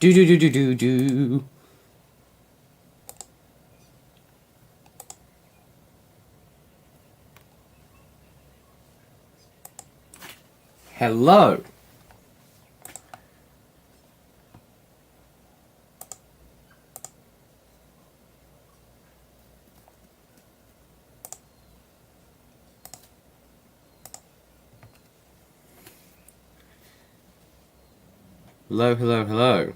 Do do do do do do. Hello. Hello, hello, hello.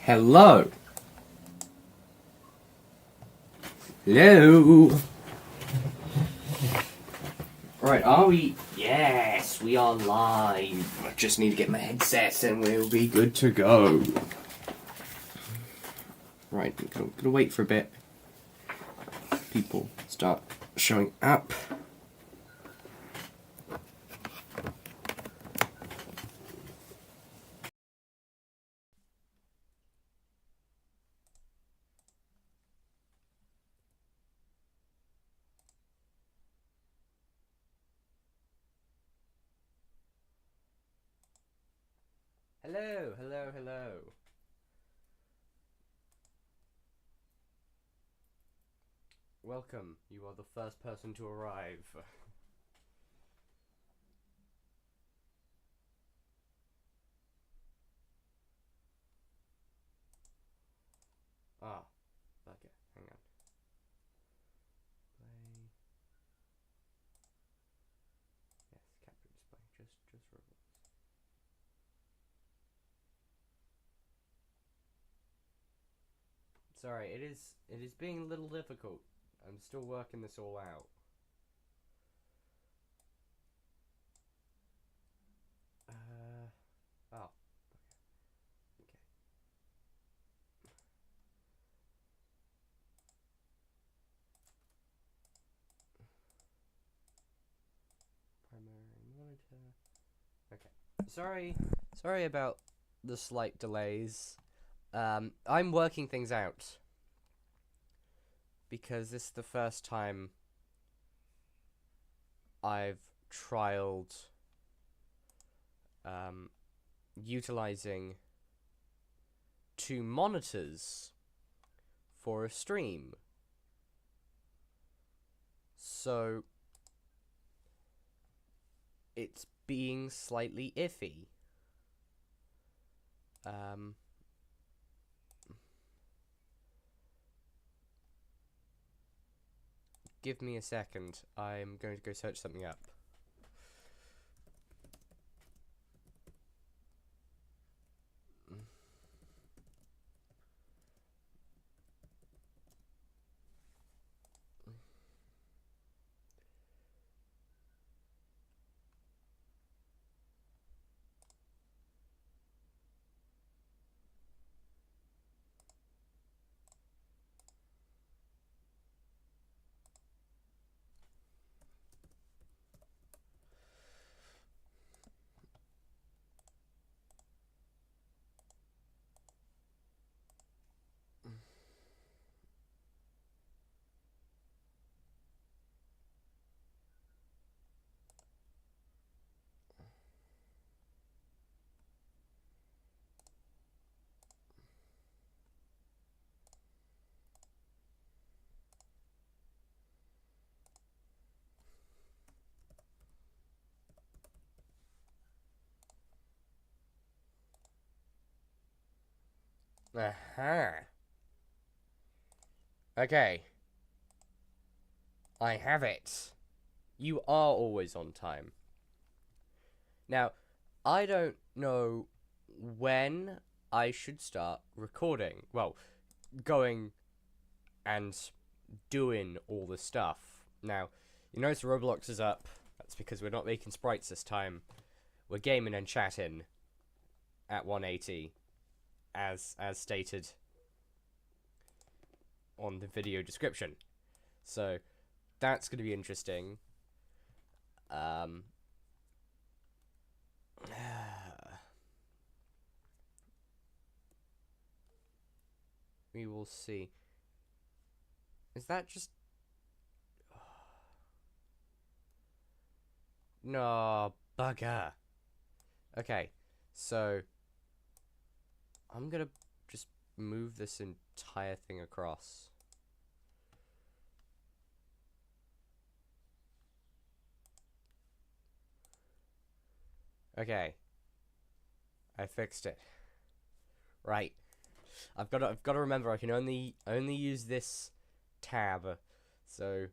Hello. Hello. Right, are we? Yes, we are live. I just need to get my headset and we'll be good to go. Right, I'm gonna wait for a bit. People start showing up. Hello, hello, hello. Welcome. You are the first person to arrive. Ah, okay. Hang on. Play. Yes, capture display. Just Roblox. Sorry, it is being a little difficult. I'm still working this all out. Oh. Okay. Primary monitor. Okay. Sorry about the slight delays. I'm working things out because this is the first time I've trialed utilizing two monitors for a stream. So it's being slightly iffy. Give me a second. I'm going to go search something up. Aha. Okay. I have it. You are always on time. Now, I don't know when I should start recording. Well, going and doing all the stuff. Now, you notice Roblox is up. That's because we're not making sprites this time. We're gaming and chatting at 180, as stated on the video description. So that's going to be interesting. We will see. Is that just... No, bugger. Okay, So I'm gonna just move this entire thing across. Okay. I fixed it. Right. I've got to remember I can only use this tab. So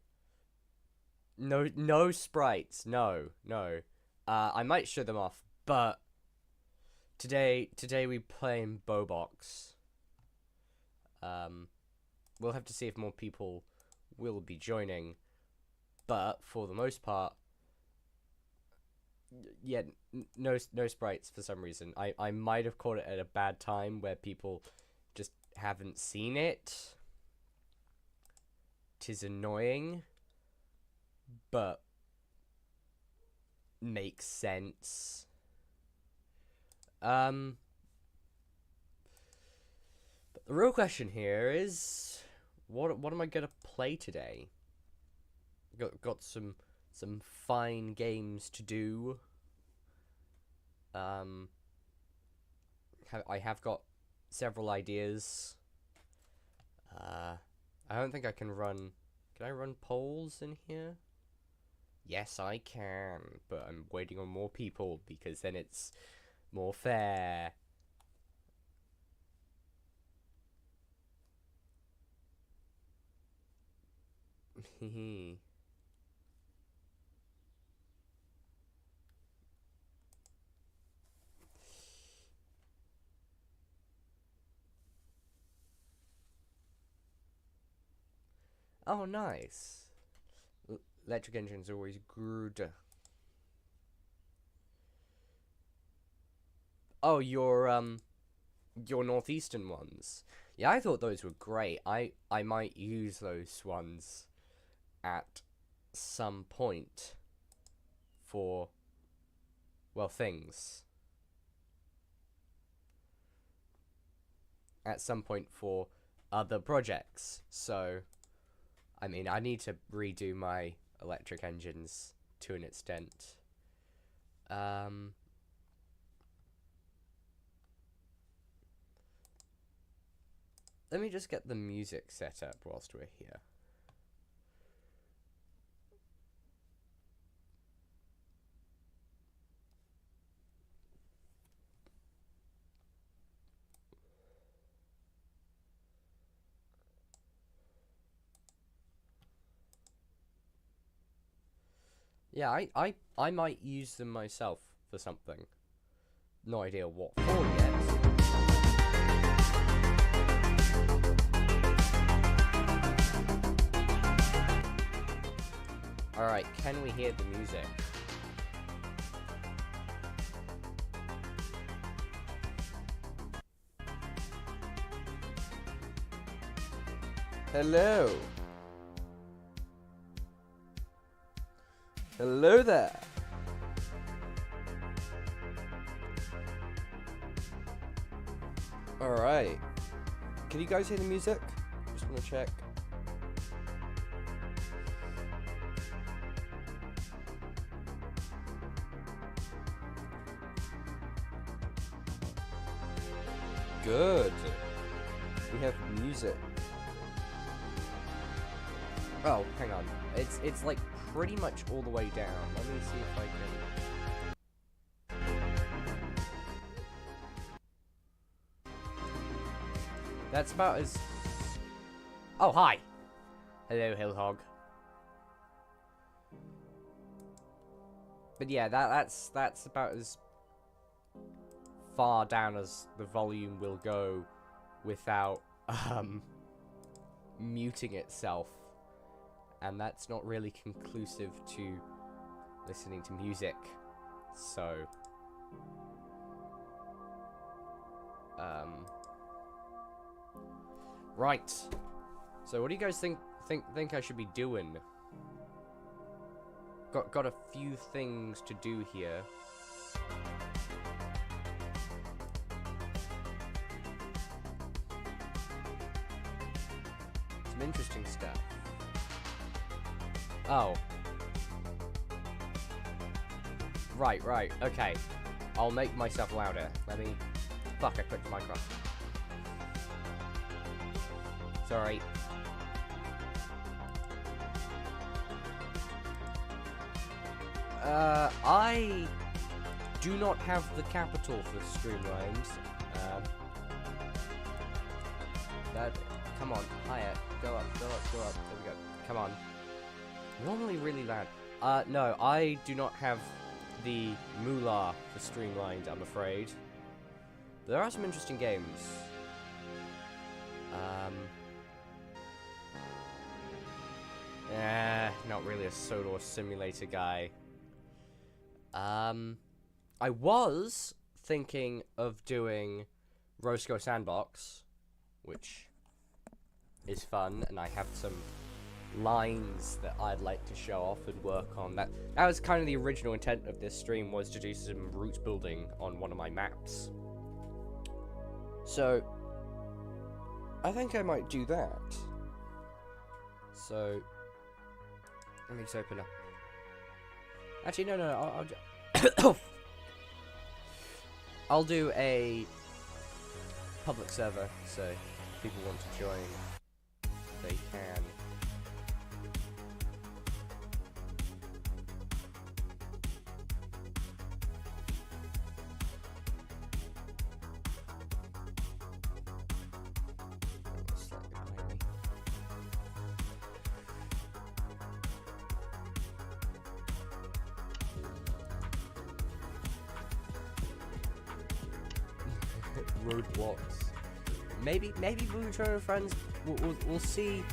no sprites. No. I might show them off, but today we playing Bobox. We'll have to see if more people will be joining, but for the most part, yeah, no sprites for some reason. I might have caught it at a bad time where people just haven't seen it. 'Tis annoying, but makes sense. But the real question here is, what am I gonna play today? Got some fine games to do. I have got several ideas. I don't think I can run. Can I run polls in here? Yes, I can, but I'm waiting on more people because then it's more fair. Oh, nice. Electric engines are always good. Oh, your northeastern ones. Yeah, I thought those were great. I might use those ones at some point for, well, things. At some point for other projects. So, I mean, I need to redo my electric engines to an extent. Let me just get the music set up whilst we're here. Yeah, I might use them myself for something. No idea what for yet. Alright, can we hear the music? Hello. Hello there. Alright. Can you guys hear the music? Just want to check. Good. We have music. Oh, hang on. It's like pretty much all the way down. Let me see if I can. That's about as. Oh, hi. Hello, Hillhog. But yeah, that's about as far down as the volume will go without muting itself. And that's not really conclusive to listening to music. So right. So what do you guys think I should be doing? Got a few things to do here. Some interesting stuff. Oh. Right, okay. I'll make myself louder. Let me... Fuck, I clicked Minecraft. Sorry. I do not have the capital for Streamlines. Come on, higher. Go up, go up, go up. There we go. Come on. Normally really loud. No, I do not have the moolah for Streamlined, I'm afraid. There are some interesting games. Not really a Sodor Simulator guy. I was thinking of doing Roscoe Sandbox, which is fun, and I have some lines that I'd like to show off and work on. That was kind of the original intent of this stream, was to do some route building on one of my maps. So I think I might do that. So let me just open up. Actually, no, I'll do a public server, so if people want to join, they can. Roadblocks. Maybe Bootro and friends. We'll see.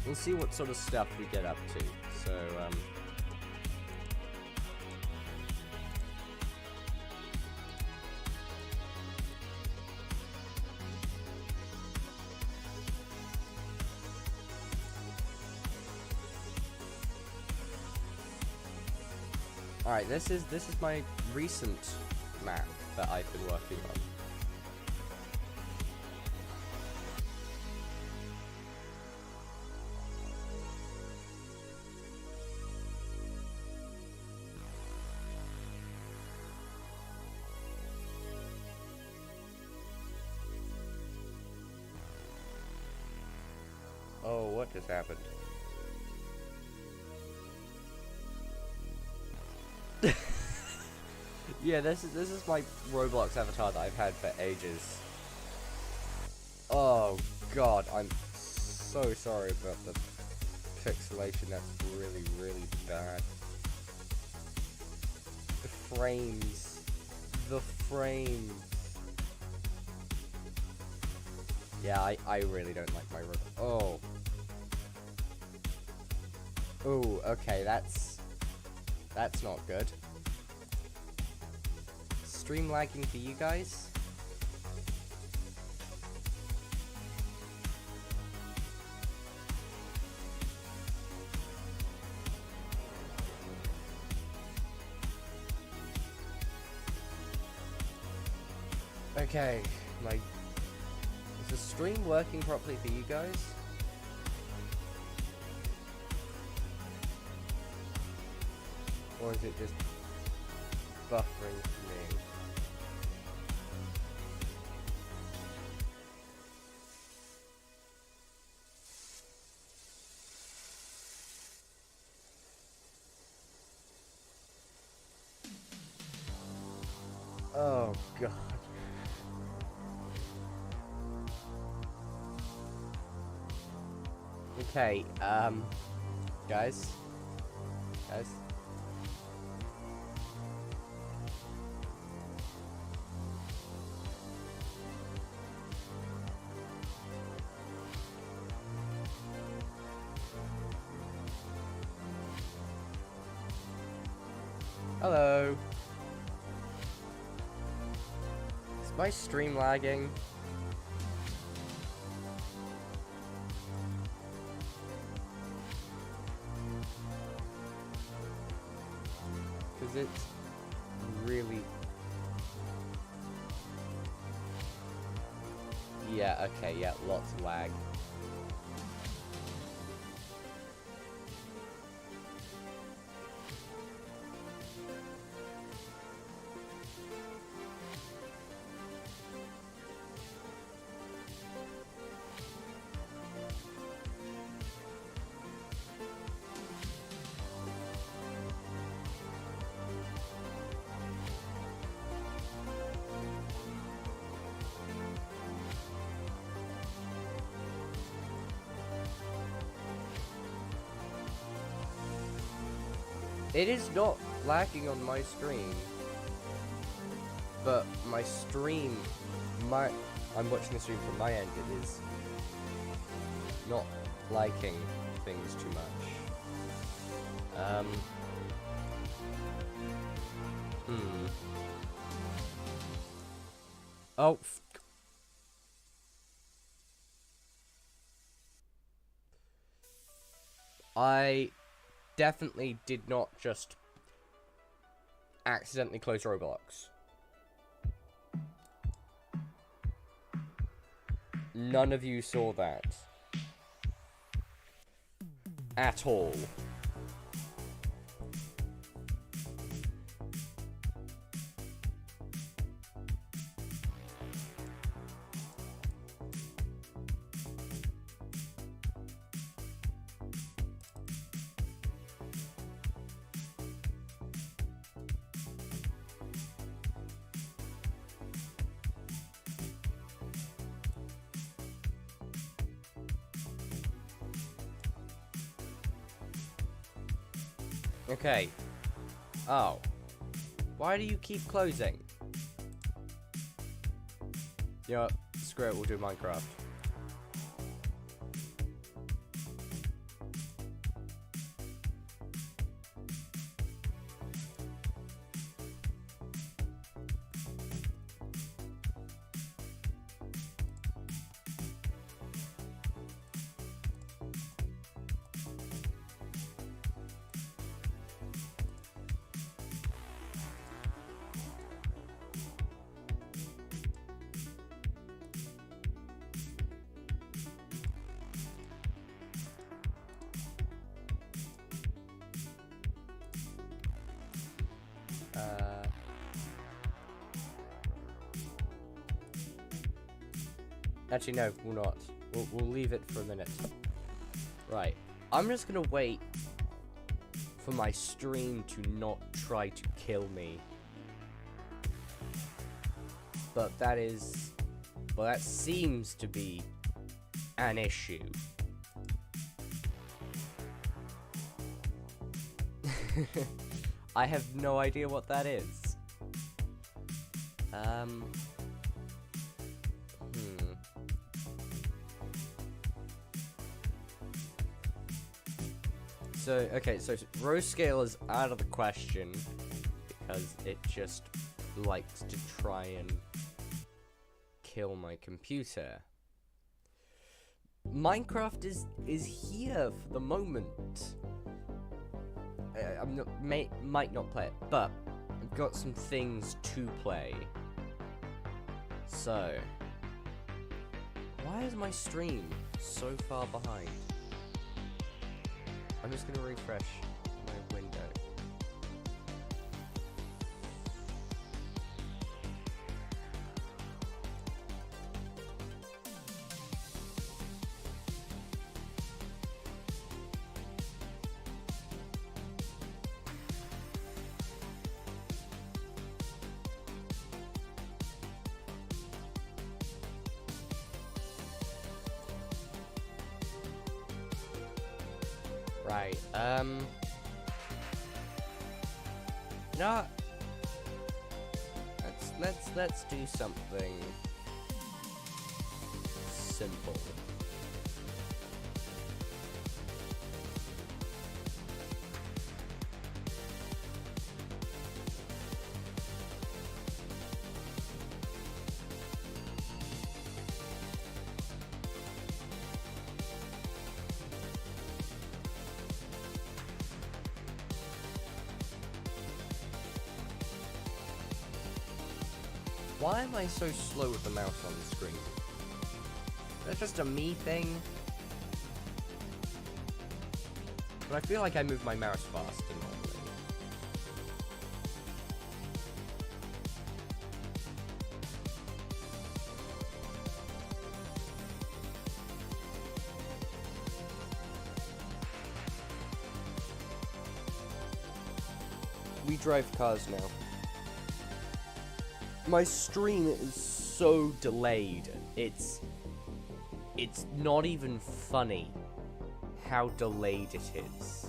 We'll see what sort of stuff we get up to. So all right. This is my recent map that I've been working on. Oh, what just happened? Yeah, this is my Roblox avatar that I've had for ages. Oh god, I'm so sorry about the pixelation. That's really, really bad. The frames. Yeah, I really don't like my Roblox. Oh. Oh, okay, that's not good. Stream lagging for you guys? Okay, is the stream working properly for you guys? Or is it just buffering for me? Oh god. Okay, guys. Hello. Is my stream lagging? Because it's really... Yeah, okay, yeah, lots of lag. It is not lagging on my screen, but my stream, I'm watching the stream from my end, it is not liking things too much. Oh, I definitely did not just accidentally close Roblox. None of you saw that. At all. Okay. Oh. Why do you keep closing? You know what? Screw it, we'll do Minecraft. Actually, no, we'll not. We'll leave it for a minute. Right. I'm just gonna wait for my stream to not try to kill me. But that is... well, that seems to be an issue. I have no idea what that is. So, okay, so row scale is out of the question because it just likes to try and kill my computer. Minecraft is here for the moment. Might not play it, but I've got some things to play. So, why is my stream so far behind? I'm just gonna refresh my window. Right, no, let's do something simple. Why am I so slow with the mouse on the screen? Is that just a me thing? But I feel like I move my mouse faster normally. We drive cars now. My stream is so delayed. It's not even funny how delayed it is.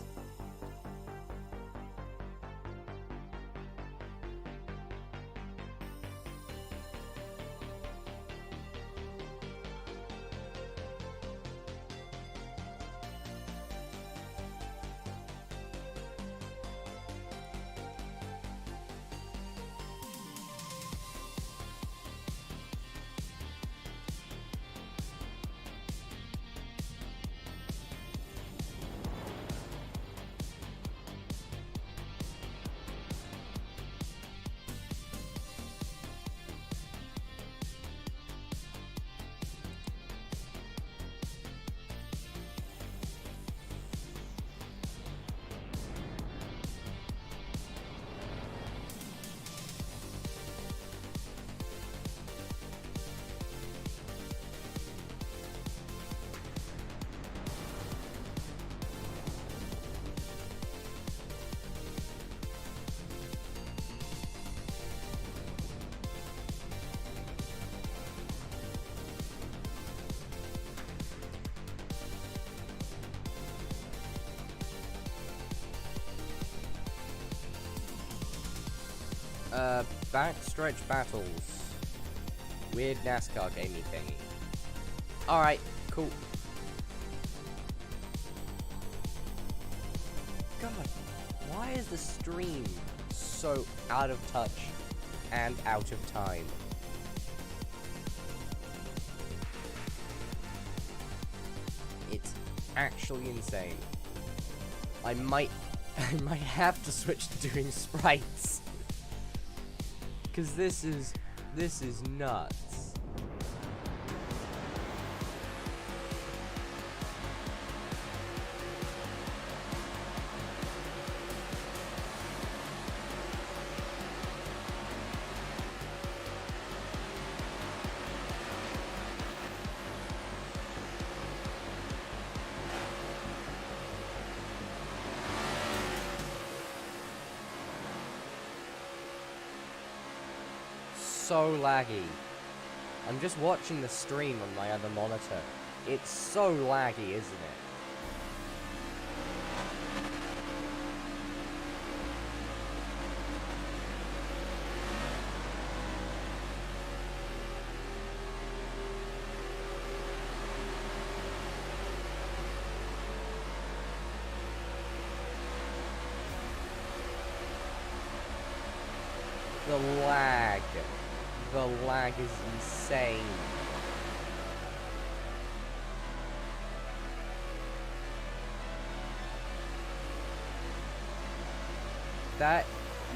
Backstretch battles. Weird NASCAR gamey thingy. Alright, cool. God, why is the stream so out of touch and out of time? It's actually insane. I might have to switch to doing sprites. Cause this is nuts. So laggy. I'm just watching the stream on my other monitor. It's so laggy, isn't it? The lag. The lag is insane. That,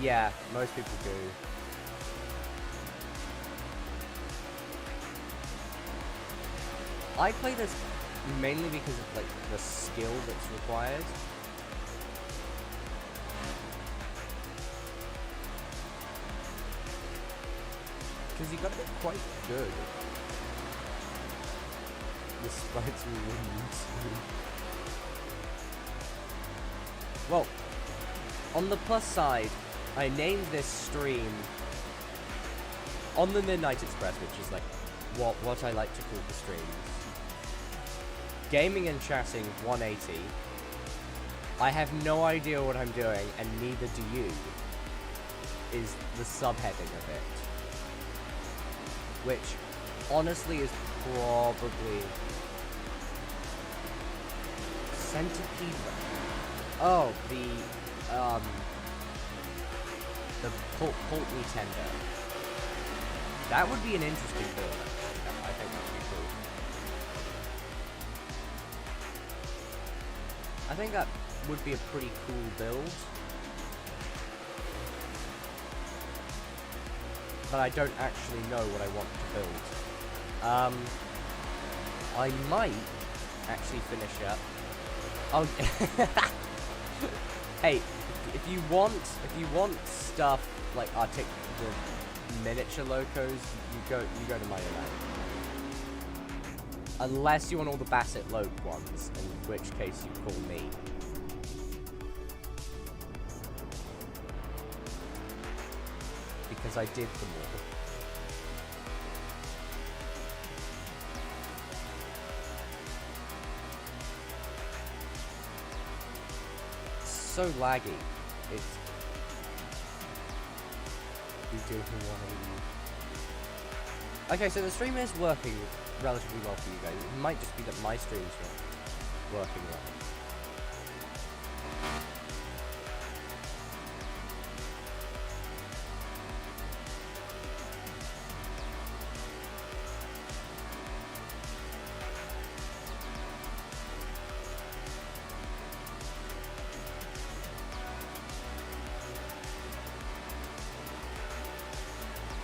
yeah, most people do. I play this mainly because of, like, the skill that's required. Because you gotta be quite good. The sprites were really too. Well, on the plus side, I named this stream On the Midnight Express, which is like what I like to call the streams. Gaming and Chatting 180. I have no idea what I'm doing, and neither do you, is the subheading of it. Which, honestly, is probably... Centipede... Oh, the Pultney Tender. That would be an interesting build, actually. I think that would be cool. I think that would be a pretty cool build. But I don't actually know what I want to build. I might actually finish up. Oh, hey, if you want stuff like the miniature locos, you go to my event. Unless you want all the Bassett Loke ones, in which case you call me. Because I did them all. So laggy. It's... You do who 180. Okay, so the stream is working relatively well for you guys. It might just be that my stream's not working well.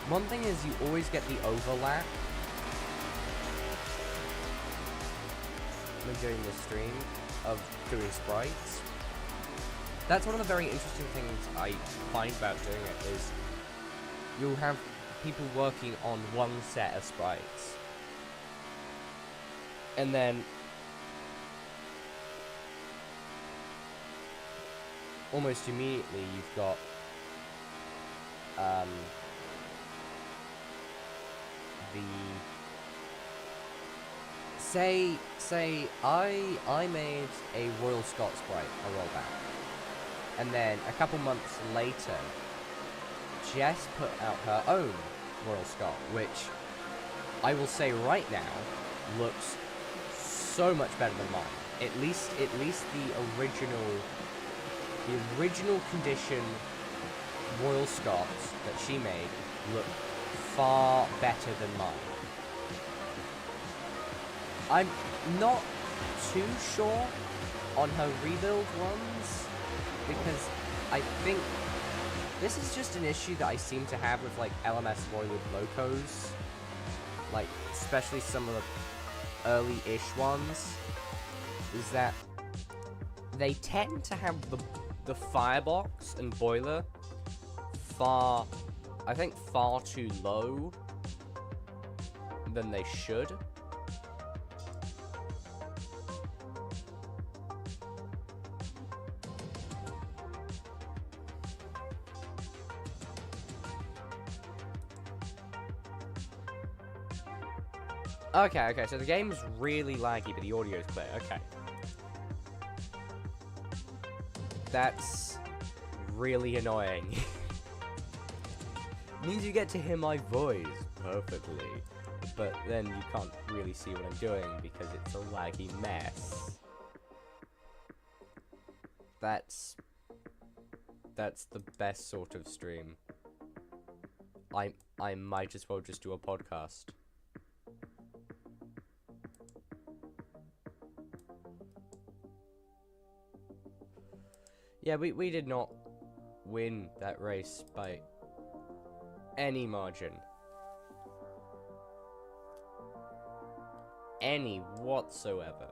One thing is you always get the overlap when doing the stream of doing sprites. That's one of the very interesting things I find about doing it is you'll have people working on one set of sprites. And then almost immediately you've got say I made a Royal Scots sprite a while back, and then a couple months later Jess put out her own Royal Scot, which I will say right now looks so much better than mine. At least the original condition Royal Scots that she made look far better than mine. I'm not too sure on her rebuild ones, because I think this is just an issue that I seem to have with like LMS Royal Locos, like especially some of the early-ish ones, is that they tend to have the firebox and boiler far too low than they should. Okay, so the game's really laggy, but the audio's clear. Okay. That's really annoying. Means you get to hear my voice perfectly, but then you can't really see what I'm doing because it's a laggy mess. That's the best sort of stream. I might as well just do a podcast. Yeah, we did not win that race by any margin. Any whatsoever.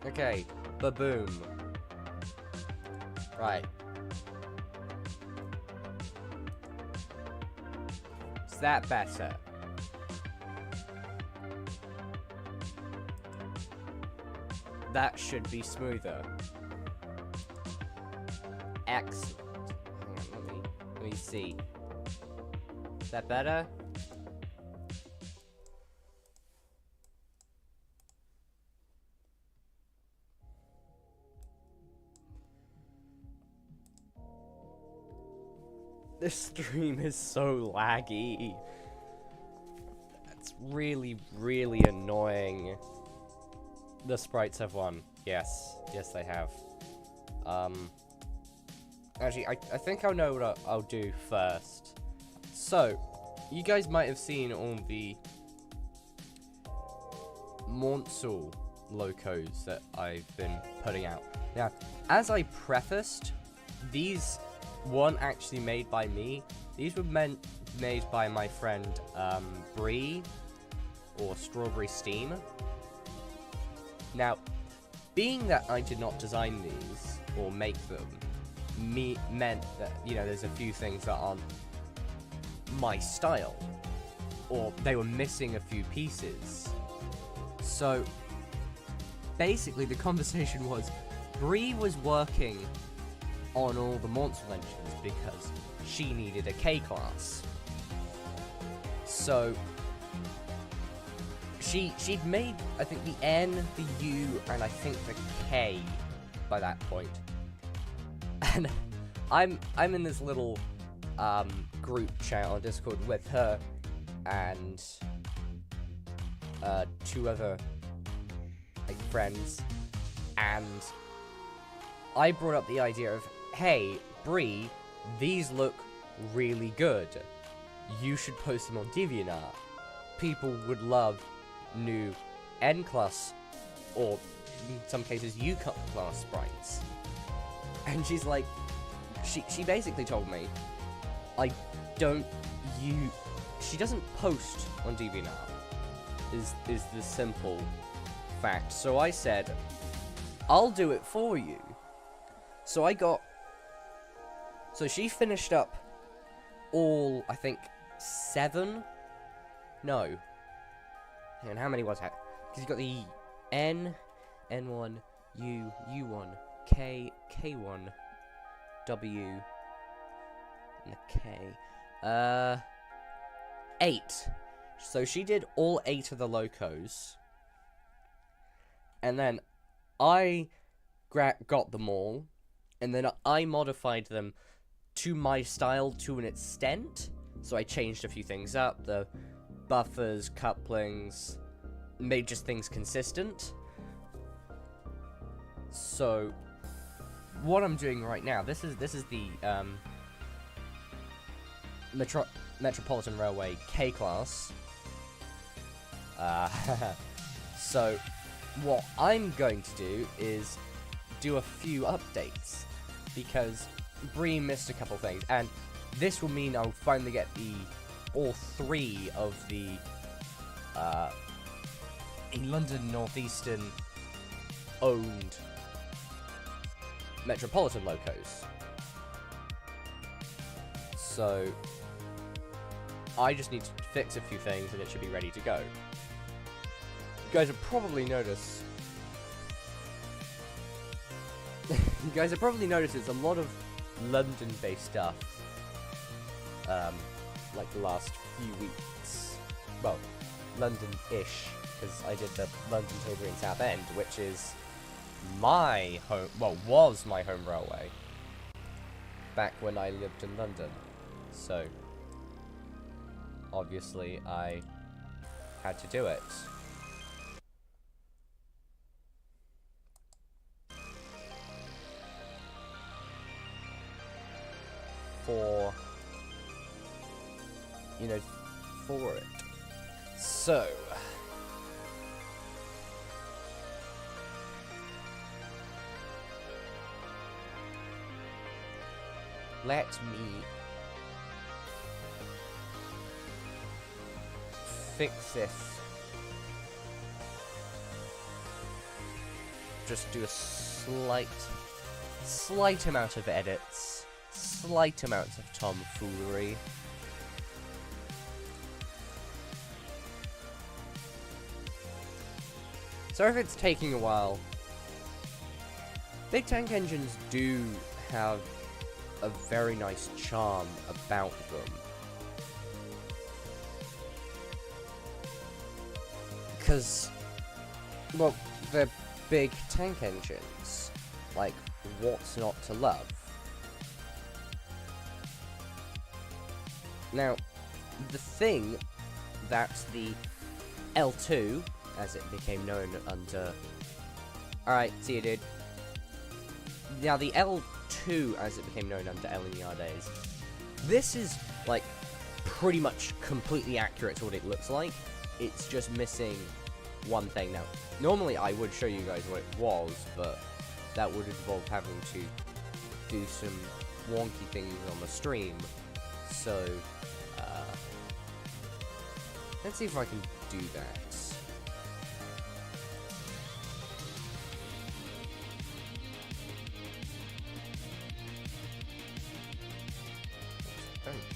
Okay, ba-boom. Right. Is that better? That should be smoother. Excellent. Hang on, let me see. Is that better? This stream is so laggy. That's really, really annoying. The sprites have won. Yes. Yes, they have. Actually, I think I know what I'll do first. So, you guys might have seen all the Monsal locos that I've been putting out. Now, as I prefaced, these weren't actually made by me. These were made by my friend Bree, or Strawberry Steam. Now, being that I did not design these or make them, meant that, you know, there's a few things that aren't my style, or they were missing a few pieces. So basically the conversation was, Bree was working on all the monster engines because she needed a K class. So she'd made, I think, the N, the U, and I think the K by that point. And I'm in this little group chat on Discord with her and 2 other like friends, and I brought up the idea of, hey, Bree, these look really good. You should post them on DeviantArt. People would love new N-class, or in some cases U-class sprites. And she's like, she basically told me, she doesn't post on DeviantArt, is the simple fact. So I said, I'll do it for you. So she finished up all, I think, 7? No. Hang on, how many was that? Because you got the N, N1, U, U1, K, K1, W, and the K. 8. So she did all 8 of the locos. And then I got them all. And then I modified them to my style to an extent. So I changed a few things up. The buffers, couplings, made just things consistent. So what I'm doing right now, this is the Metropolitan Railway K-Class. So what I'm going to do is do a few updates, because Bree missed a couple things, and this will mean I'll finally get all 3 of the in London Northeastern owned Metropolitan locos. So I just need to fix a few things and it should be ready to go. You guys have probably noticed there's a lot of London-based stuff, like the last few weeks. Well, London-ish, because I did the London Tilbury and Southend, which is my home, was my home railway back when I lived in London. So obviously I had to do it. For it. So let me fix this. Just do a slight amount of edits, slight amounts of tomfoolery. Sorry if it's taking a while. Big tank engines do have a very nice charm about them. Because, well, they're big tank engines. Like, what's not to love? Now, the thing that the L2, as it became known under... Alright, see you, dude. Now, the L2, as it became known under LNER days, this is, like, pretty much completely accurate to what it looks like. It's just missing one thing. Now, normally I would show you guys what it was, but that would involve having to do some wonky things on the stream. So, let's see if I can do that.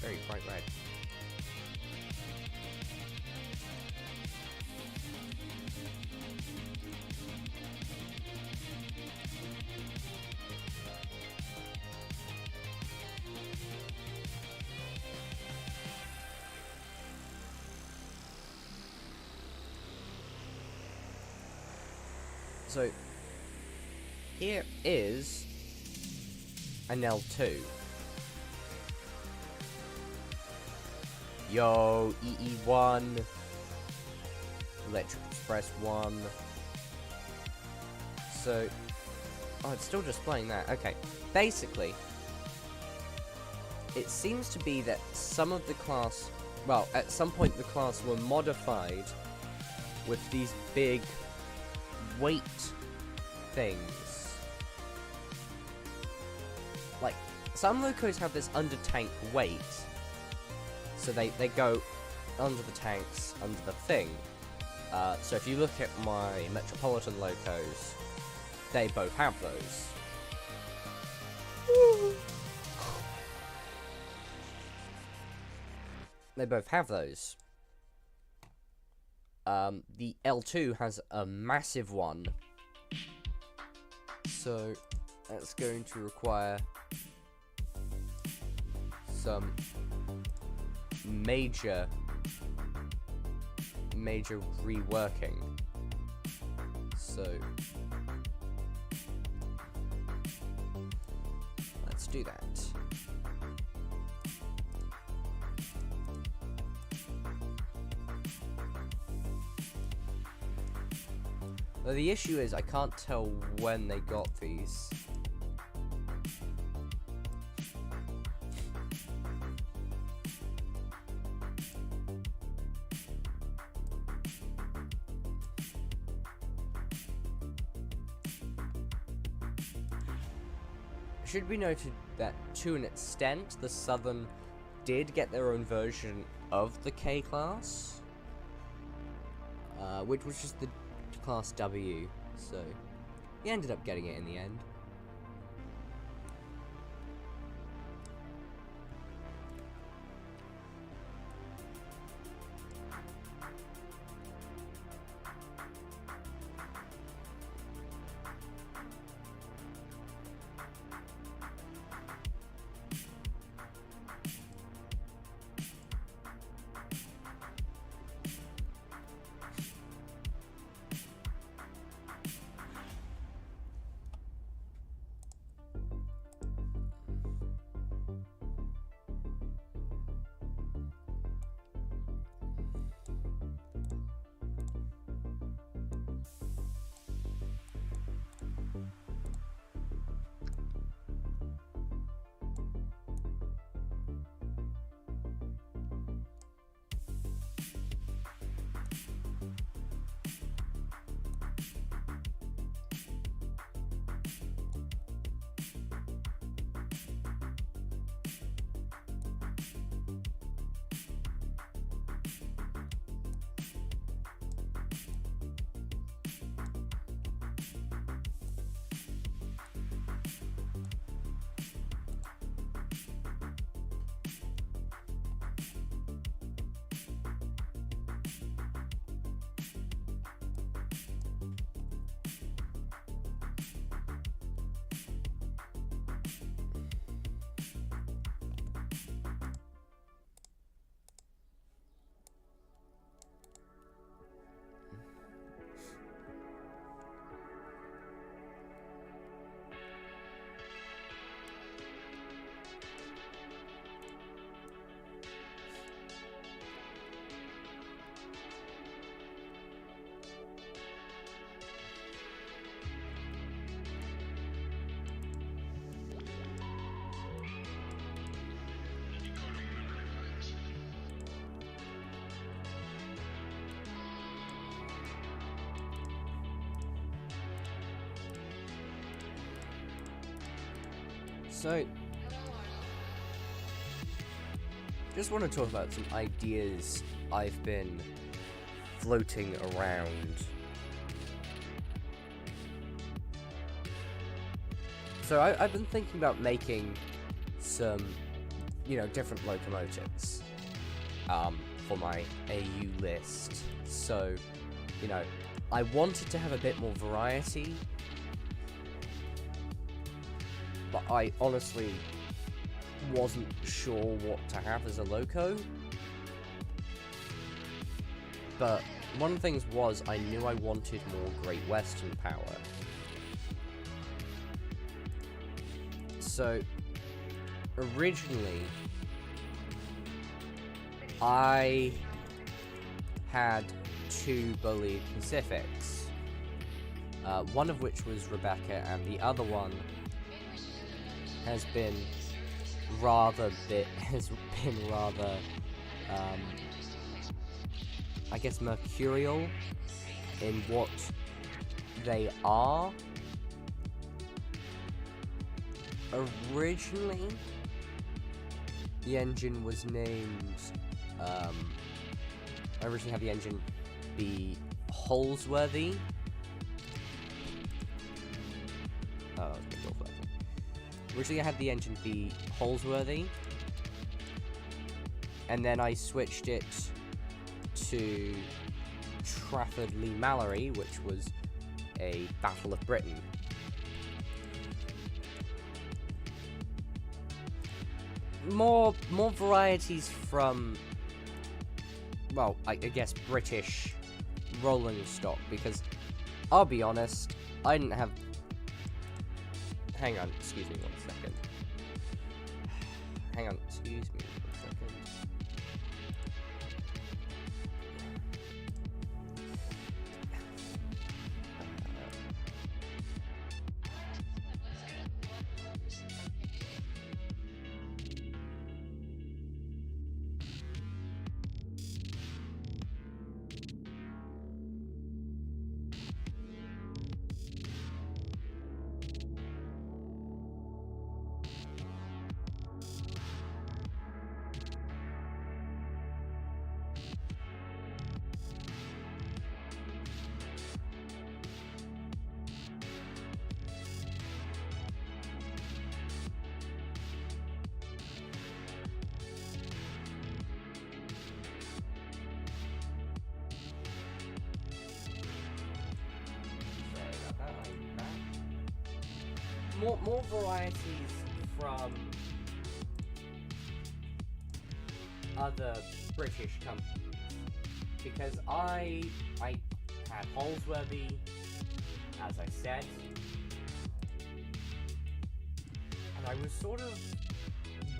Very bright red. So, here is an L2. Yo, EE1, Electric Express 1. So, oh, it's still displaying that. Okay, basically, it seems to be that some of the class, well, at some point the class were modified with these big weight things. Like, some locos have this under-tank weight, so they go under the tanks, under the thing. So if you look at my Metropolitan locos, they both have those. They both have those. The L2 has a massive one, so that's going to require some major reworking. So let's do that. Well, the issue is I can't tell when they got these. It should be noted that, to an extent, the Southern did get their own version of the K-Class, which was just the Class W, so he ended up getting it in the end. So, just want to talk about some ideas I've been floating around. So I've been thinking about making some, different locomotives for my AU list. So, I wanted to have a bit more variety, but I honestly wasn't sure what to have as a loco. But one of the things was I knew I wanted more Great Western power. So, originally, I had 2 bullied Pacifics. One of which was Rebecca, and the other one has been rather, I guess, mercurial in what they are. Originally, the engine was named, I originally had the engine be Holsworthy. Originally I had the engine be Holsworthy, and then I switched it to Trafford Lee Mallory, which was a Battle of Britain. More varieties from, well, I guess British rolling stock, because I'll be honest, I didn't have... Hang on, excuse me 1 second. Hang on, excuse me 1 second. More varieties from other British companies, because I had Holsworthy, as I said, and I was sort of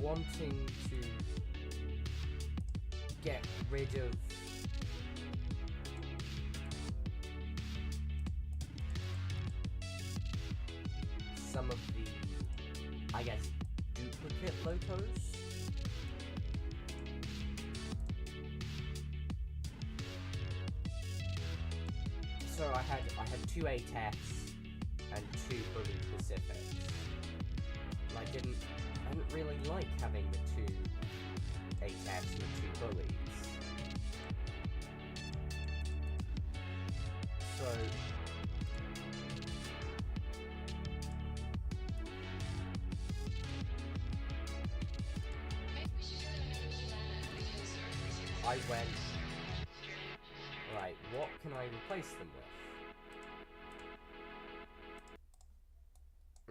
wanting to get rid of some of the, I guess, duplicate locos. So I had 2 ATEFs and 2 bullied Pacifics. And I didn't really like having the 2 ATEFs and the 2 bullies. So I went, right, what can I replace them with?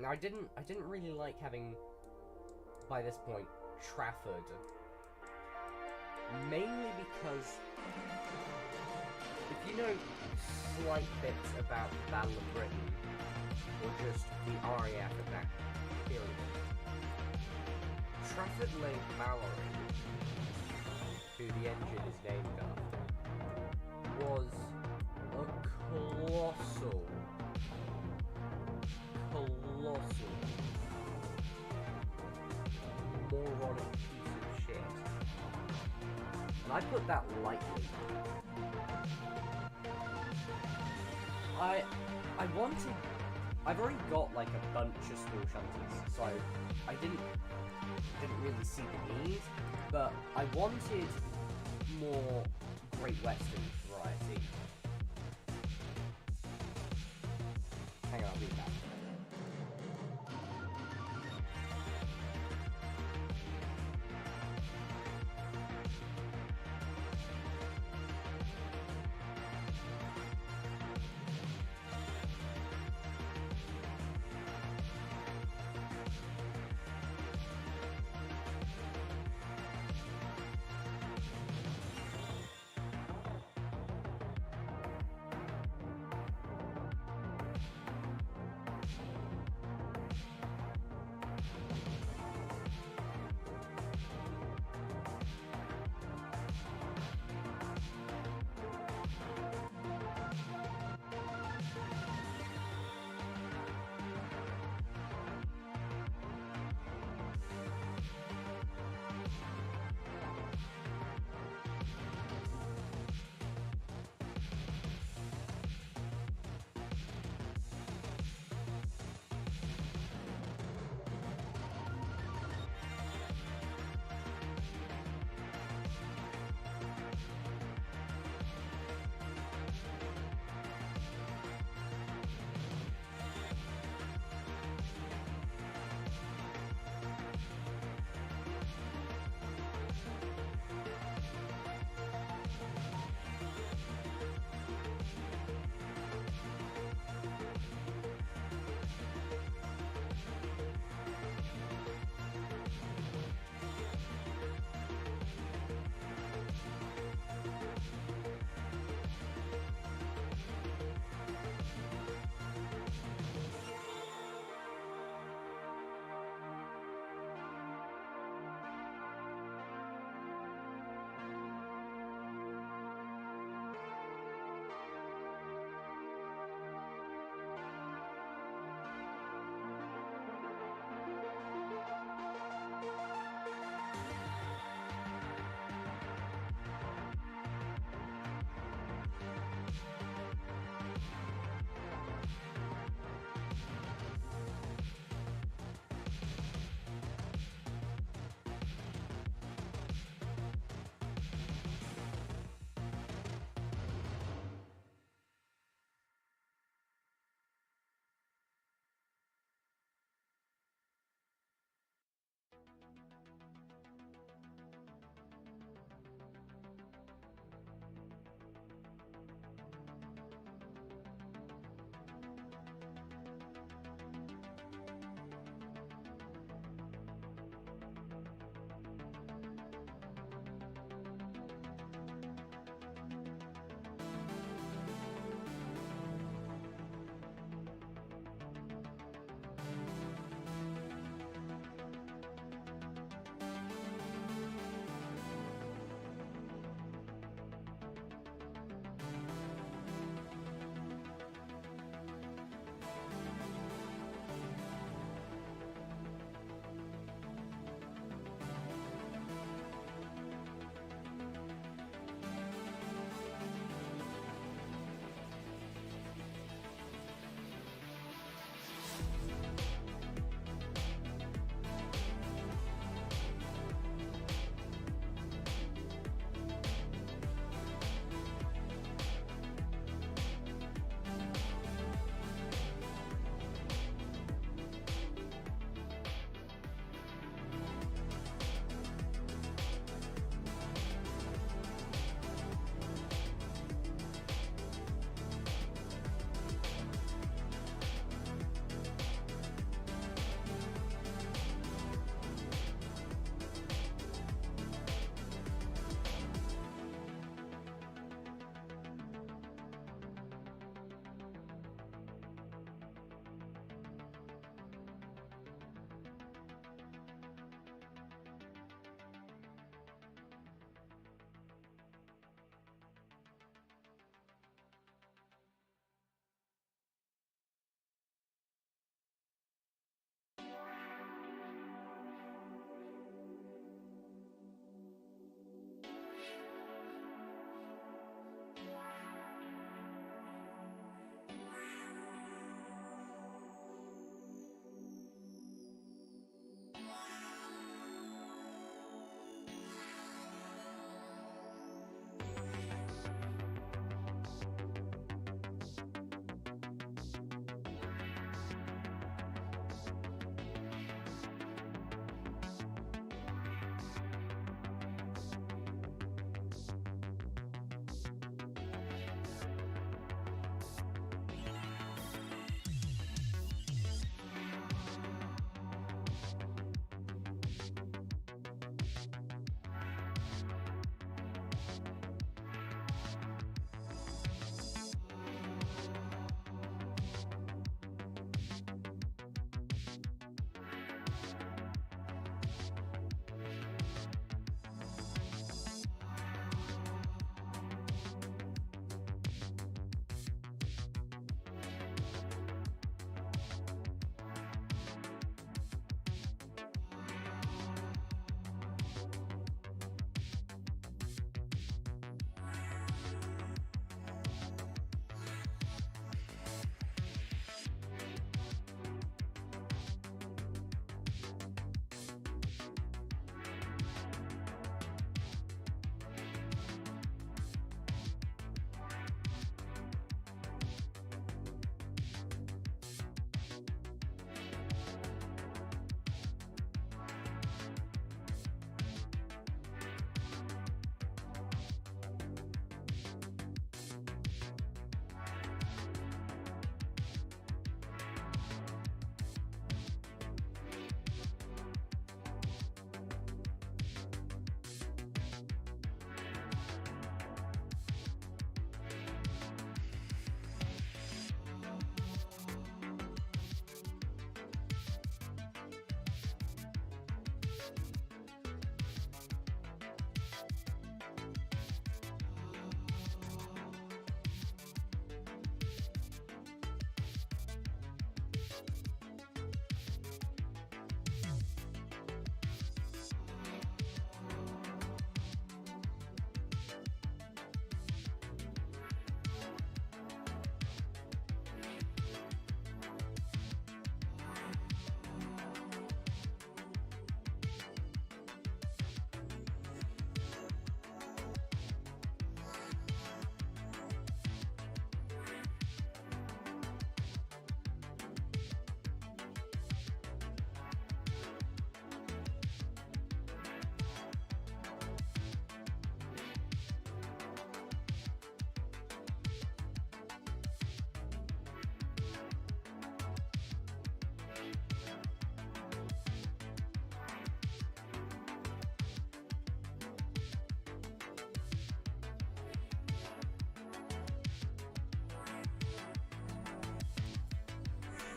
Now I didn't really like having, by this point, Trafford. Mainly because, if you know slight bits about the Battle of Britain, or just the RAF at that period, Trafford Lee Mallory, who the engine is named after, was a colossal moronic piece of shit. And I put that lightly. I've already got like a bunch of small shunters, so I didn't really see the need, but I wanted more Great Western variety. Hang on, I'll be back.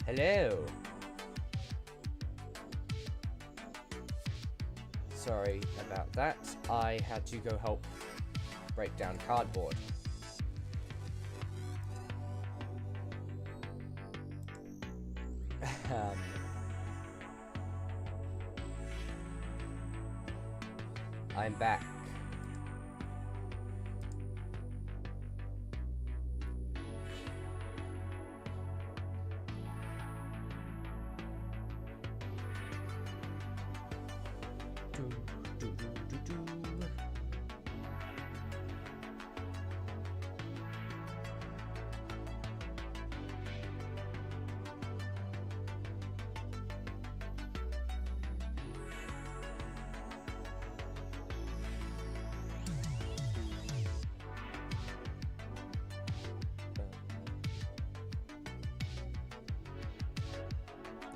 Hello. Sorry about that. I had to go help break down cardboard. I'm back.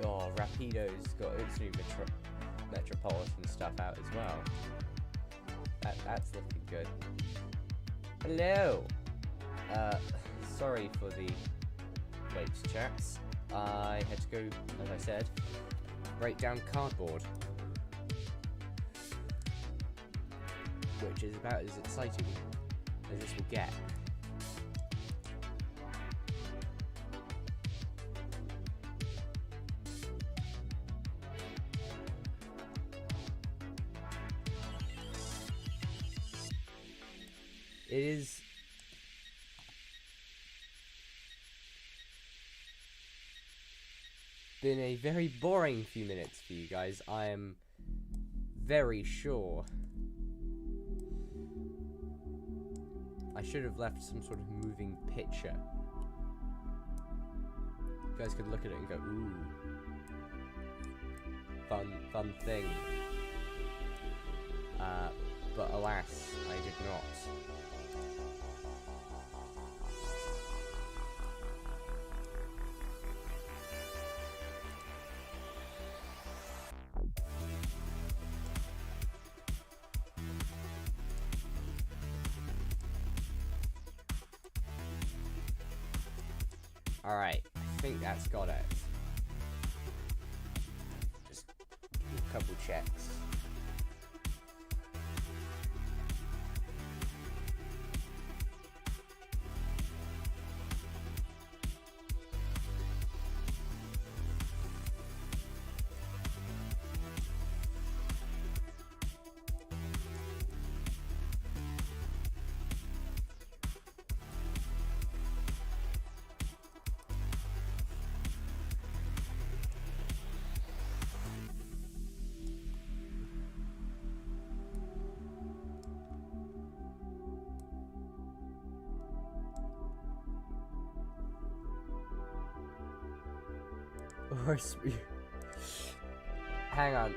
Oh, Rapido's got its new Metropolitan stuff out as well. That's looking good. Hello! Sorry for the wait, chaps. I had to go, as I said, break down cardboard. Which is about as exciting as this will get. It is been a very boring few minutes for you guys, I am very sure. I should have left some sort of moving picture. You guys could look at it and go, ooh. Fun thing. But alas, I did not. Alright, I think that's got it. Just a couple checks. Or hang on.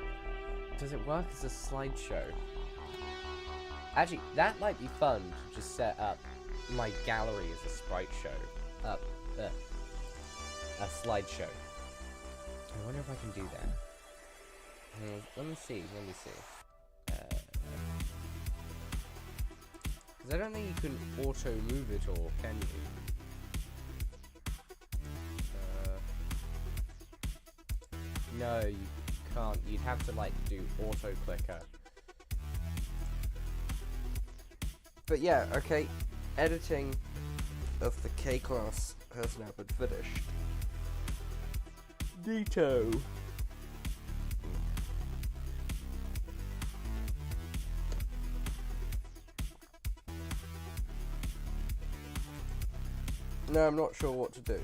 Does it work as a slideshow? Actually, that might be fun to just set up my gallery as a sprite show. A slideshow. I wonder if I can do that. Let me see. Because I don't think you can auto move it all, can you? No, you can't. You'd have to like do auto clicker. But yeah, okay. Editing of the K class has now been finished. Neato. No, I'm not sure what to do.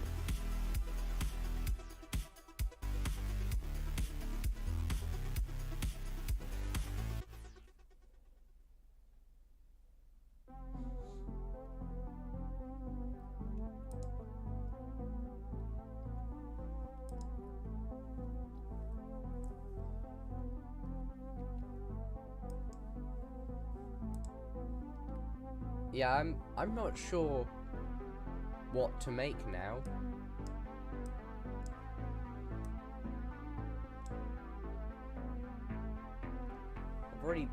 Yeah, I'm not sure what to make now. I've already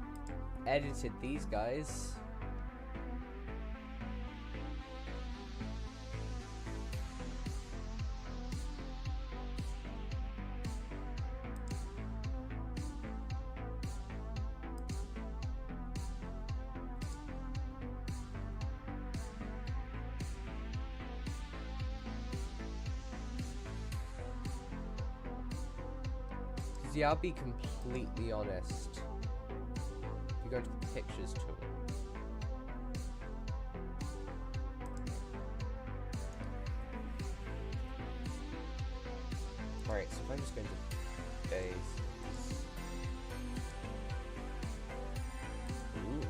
edited these guys. Yeah, I'll be completely honest. If you go into the pictures tool. Alright, so if I just go into days. Ooh.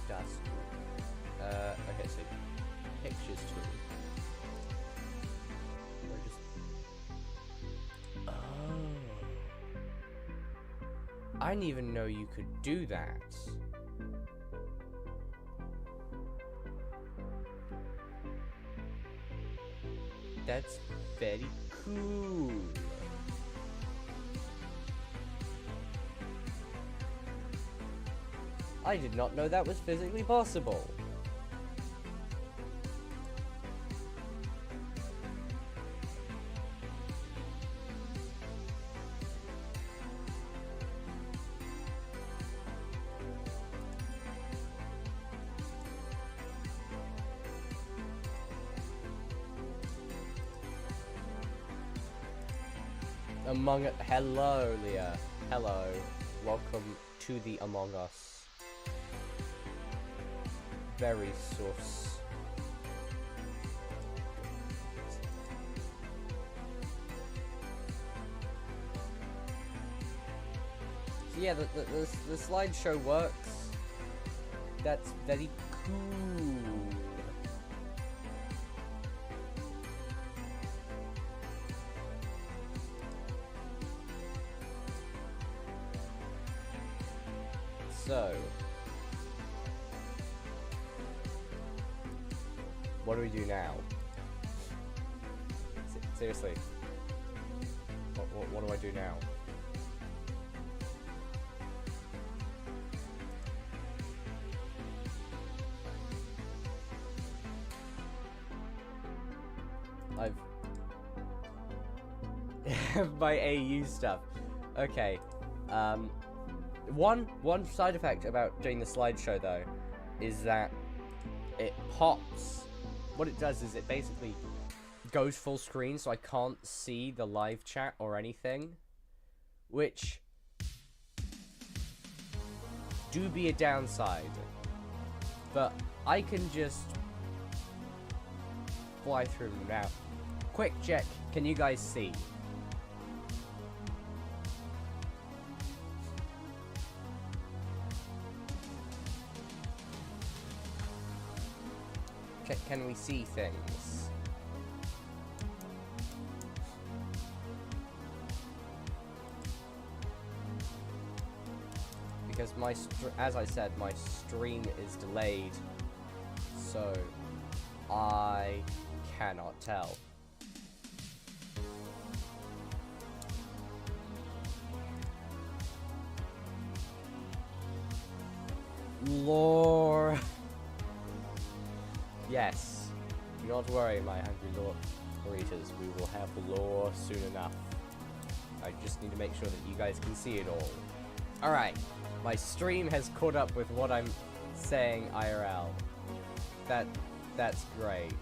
That's cool. Okay, so pictures tool. I didn't even know you could do that. That's very cool. I did not know that was physically possible. Hello, Leah. Hello. Welcome to the Among Us. Very sus. So yeah, the slideshow works. That's very cool. So, what do we do now? Seriously, what do I do now? I've my AU stuff. Okay. One side effect about doing the slideshow though is that it pops. What it does is it basically goes full screen, so I can't see the live chat or anything, which do be a downside. But I can just fly through them now. Quick check, can you guys see? Can we see things? Because as I said, my stream is delayed, so I cannot tell. Lore. Yes. Do not worry, my hungry lore readers. We will have lore soon enough. I just need to make sure that you guys can see it all. Alright. My stream has caught up with what I'm saying IRL. That's great.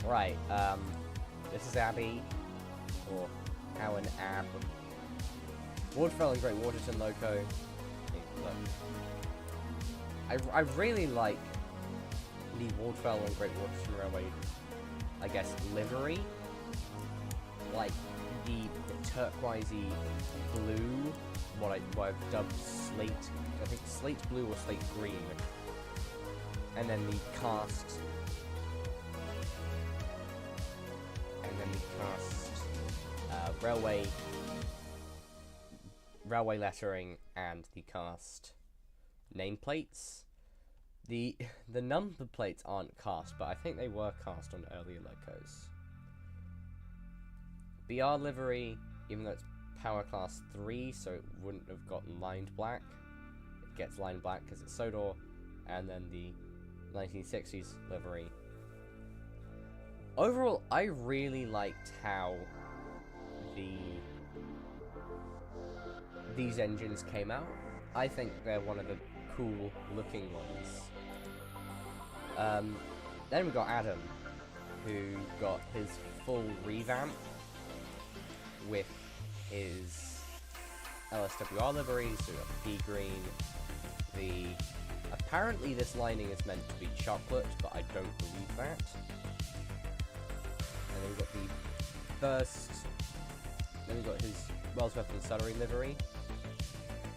Right, this is Abby. Or Alan Ab. Waterfell and Great Waterton Loco. Look. I really like the Waterfell and Great Waterton Railway, I guess, livery. Like the turquoisey blue, what I've dubbed slate, I think slate blue or slate green. And then the cast. And then the cast railway lettering and the cast nameplates. The number plates aren't cast, but I think they were cast on earlier locos. BR livery, even though it's power class 3, so it wouldn't have gotten lined black. It gets lined black because it's Sodor, and then the 1960s livery. Overall, I really liked how these engines came out. I think they're one of the cool looking ones. Then we got Adam, who got his full revamp with his LSWR livery, so we got the pea green, apparently this lining is meant to be chocolate, but I don't believe that. And then we've got then we've got his Wellsworth and Suttery livery,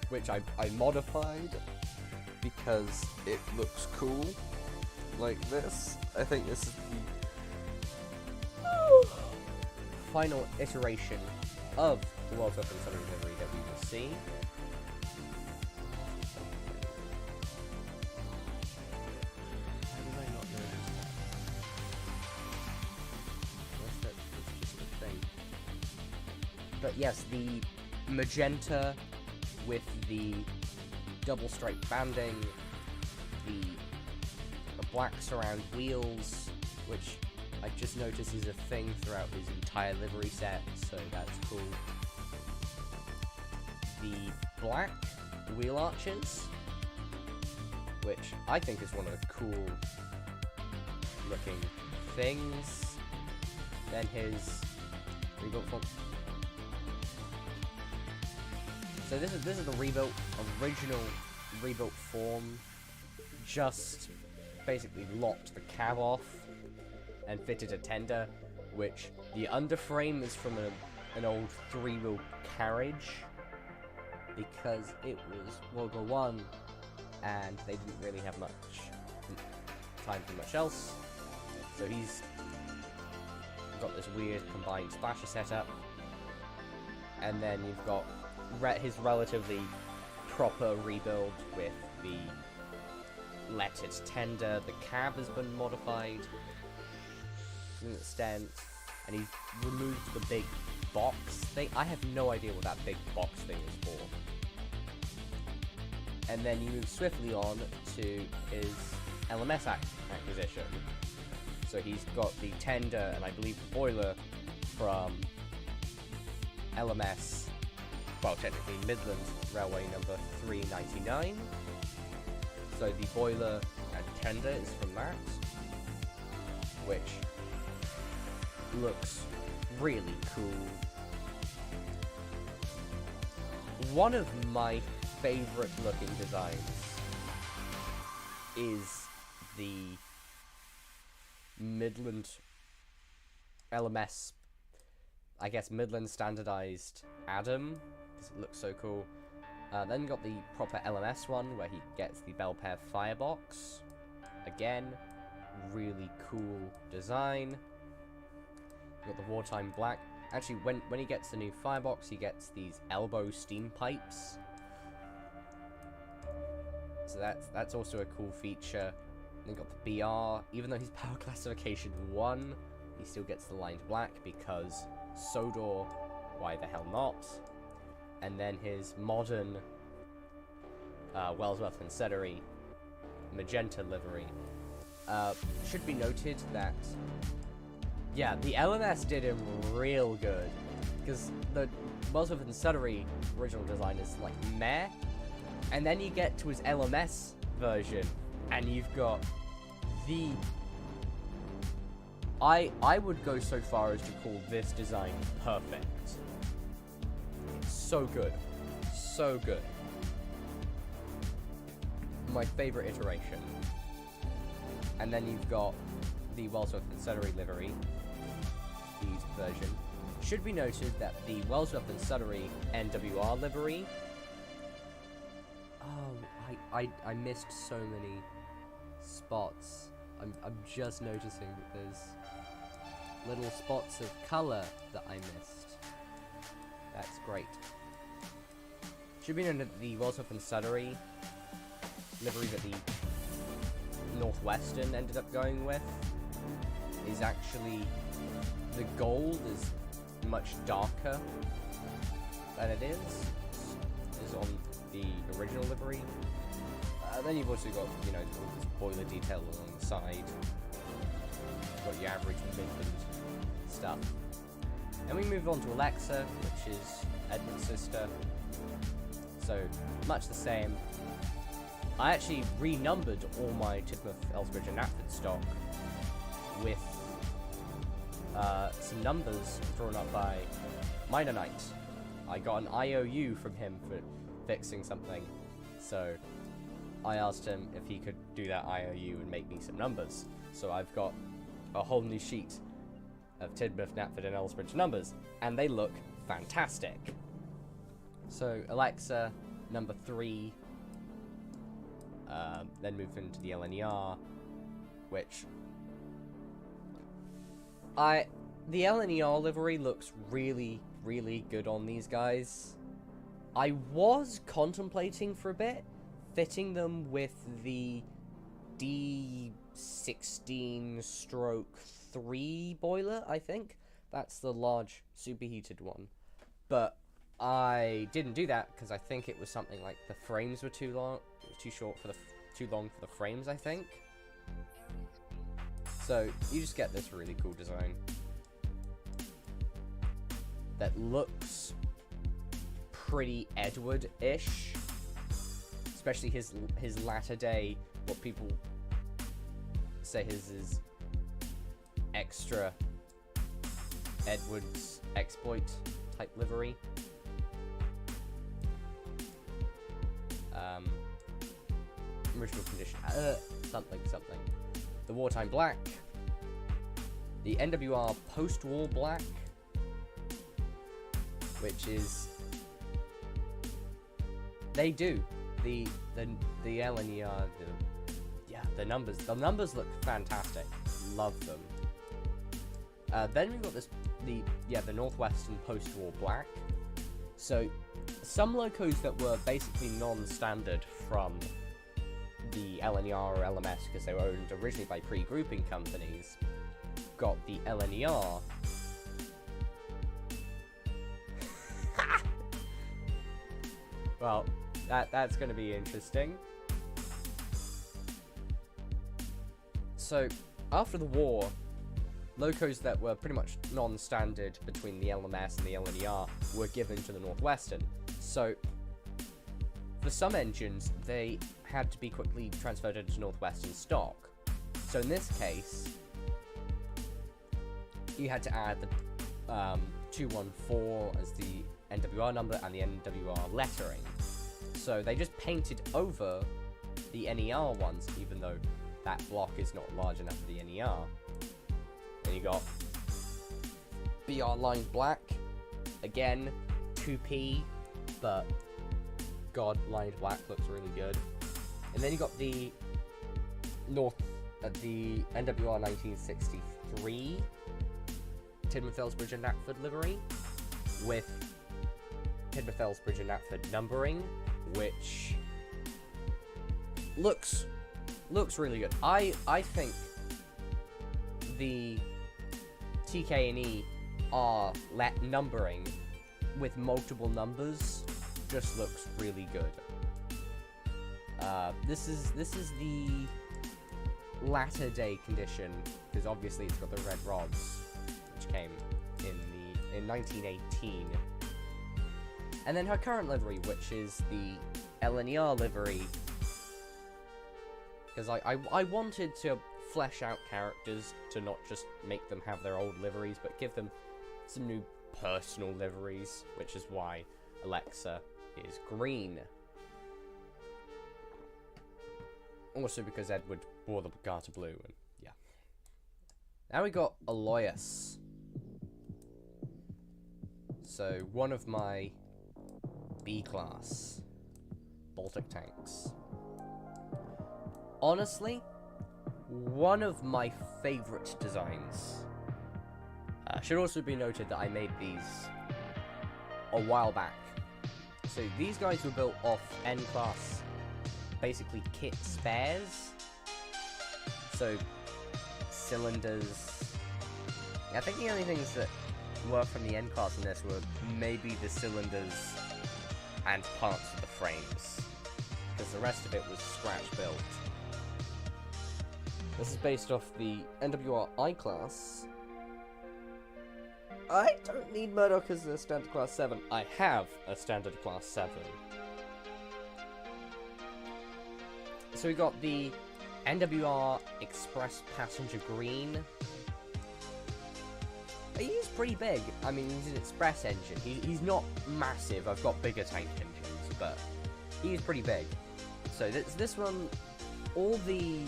which I modified because it looks cool, like this. I think this is the final iteration of the Wellsworth and Suttery livery that we will see. How did I not notice that? That's just a thing. But yes, the magenta with the double stripe banding, the black surround wheels, which I just noticed is a thing throughout his entire livery set, so that's cool. The black wheel arches, which I think is one of the cool looking things. Then his rebuilt form. So this is the original rebuilt form. Just basically lopped the cab off and fitted a tender, which the underframe is from an old 3-wheel carriage, because it was World War One and they didn't really have much time for much else. So he's got this weird combined splasher setup, and then you've got his relatively proper rebuild with the lettered tender. The cab has been modified to an extent, and he's removed the big box thing. I have no idea what that big box thing is for. And then you move swiftly on to his LMS acquisition. So he's got the tender and I believe the boiler from LMS, well, technically Midland Railway number 399. So the boiler and tender is from that, which looks really cool. One of my favorite looking designs is the Midland LMS, I guess Midland standardized Adam, because it looks so cool. Then got the proper LMS one where he gets the Belpaire firebox. Again, really cool design. Got the wartime black. Actually, when he gets the new firebox, he gets these elbow steam pipes. So that's also a cool feature. Then got the BR. Even though he's power classification 1, he still gets the lined black because Sodor, why the hell not? And then his modern Wellsworth and Suttery magenta livery. Should be noted that, yeah, the LMS did him real good, because the Wellsworth and Suttery original design is like meh, and then you get to his LMS version, and you've got the... I would go so far as to call this design perfect. It's so good. So good. My favorite iteration. And then you've got the Wellsworth and Suttery livery, used version. Should be noted that the Wellsworth and Suttery NWR livery... Oh, I missed so many spots. I'm just noticing that there's little spots of colour that I missed. That's great. Should be noted that the Wellsworth and Suttery livery that the Northwestern ended up going with is actually, the gold is much darker than it is on the original livery. Then you've also got, you know, all this boiler detail along the side. Got your average Midland stuff. Then we move on to Alexa, which is Edmund's sister. So, much the same. I actually renumbered all my Tidmouth, Elsbridge and Knapford stock with some numbers drawn up by Minor Knight. I got an IOU from him for fixing something, so I asked him if he could do that IOU and make me some numbers. So I've got a whole new sheet of Tidmouth, Knapford, and Elsbridge numbers, and they look fantastic. So Alexa, number 3, then move into the LNER, which the LNER livery looks really, really good on these guys. I was contemplating for a bit fitting them with the D16/3 boiler, I think. That's the large superheated one. But I didn't do that because I think it was something like the frames were too long for the frames, I think. So you just get this really cool design that looks pretty Edward-ish, especially his latter day, what people say his extra Edward's exploit type livery. Original condition, something. The wartime black, the NWR post-war black, which is they do the LNER, the numbers look fantastic, love them. Then we've got the Northwestern post-war black. So some locos that were basically non-standard from the LNER or LMS because they were owned originally by pre-grouping companies got the LNER. Well, that's going to be interesting. So after the war, locos that were pretty much non-standard between the LMS and the LNER were given to the Northwestern. So for some engines, they had to be quickly transferred into Northwestern stock. So in this case, you had to add the 214 as the NWR number and the NWR lettering. So they just painted over the NER ones, even though that block is not large enough for the NER. Then you got BR line black, again 2P, but God, lined black looks really good. And then you got the the NWR 1963 Tidmouth, Elsbridge, and Knapford livery with Tidmouth, Elsbridge, and Knapford numbering, which looks really good. I think the TK&E R numbering with multiple numbers just looks really good. This is the latter day condition because obviously it's got the red rods, which came in 1918, and then her current livery, which is the LNER livery, because I wanted to flesh out characters to not just make them have their old liveries, but give them some new personal liveries, which is why Alexa is green. Also because Edward wore the Garter blue, and yeah. Now we got Aloyus. So one of my B-class Baltic tanks. Honestly, one of my favorite designs. Should also be noted that I made these a while back. So these guys were built off N-class, basically kit spares. So cylinders. I think the only things that were from the N-class in this were maybe the cylinders and parts of the frames, because the rest of it was scratch built. This is based off the NWR I-class. I don't need Murdoch as a standard class 7. I have a standard class 7. So we got the NWR Express Passenger Green. He's pretty big. I mean, he's an express engine. He's not massive. I've got bigger tank engines, but he's pretty big. So this one, all the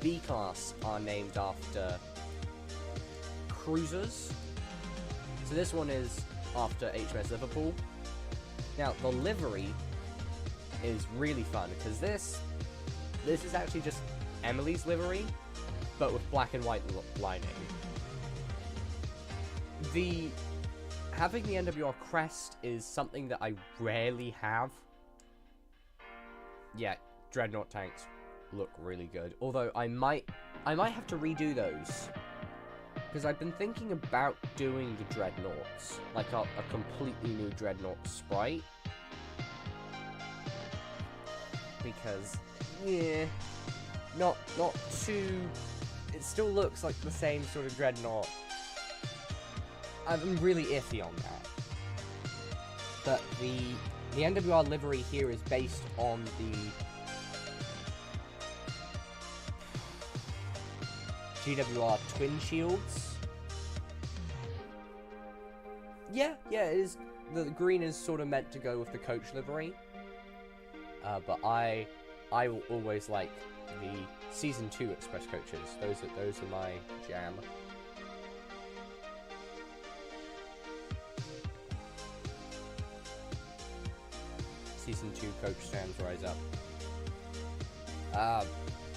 B-Class are named after cruisers. So this one is after HMS Liverpool. Now, the livery is really fun, because this is actually just Emily's livery, but with black and white lining. Having the NWR crest is something that I rarely have. Yeah, Dreadnought tanks look really good. Although I might have to redo those, because I've been thinking about doing the Dreadnoughts, like a completely new Dreadnought sprite. Because, yeah, not too. It still looks like the same sort of Dreadnought. I'm really iffy on that. But the NWR livery here is based on the GWR twin shields. Yeah, it is. The green is sort of meant to go with the coach livery. But I will always like the Season 2 Express coaches. Those are my jam. Season 2 coach stands rise up.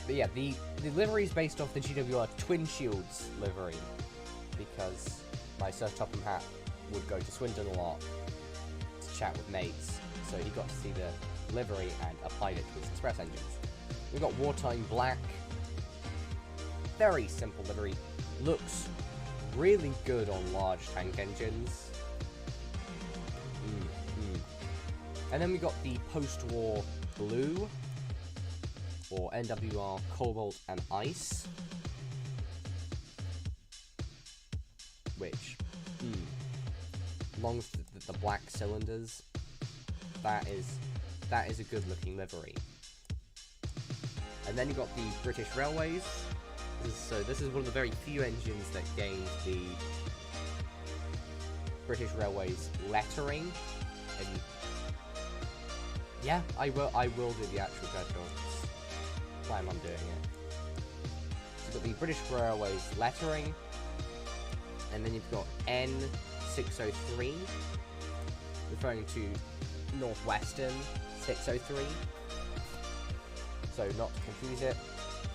But yeah, the livery is based off the GWR Twin Shields livery, because my Sir Topham Hatt would go to Swindon a lot to chat with mates, so he got to see the livery and applied it to his express engines. We've got Wartime Black. Very simple livery. Looks really good on large tank engines. And then we got the post-war blue, or NWR Cobalt and Ice, which, along with the black cylinders, that is a good-looking livery. And then you got the British Railways. So this is one of the very few engines that gained the British Railways lettering. And yeah, I will do the actual Dreadnoughts. Plan on doing it. So you've got the British Railways lettering, and then you've got N603, referring to Northwestern 603. So not to confuse it.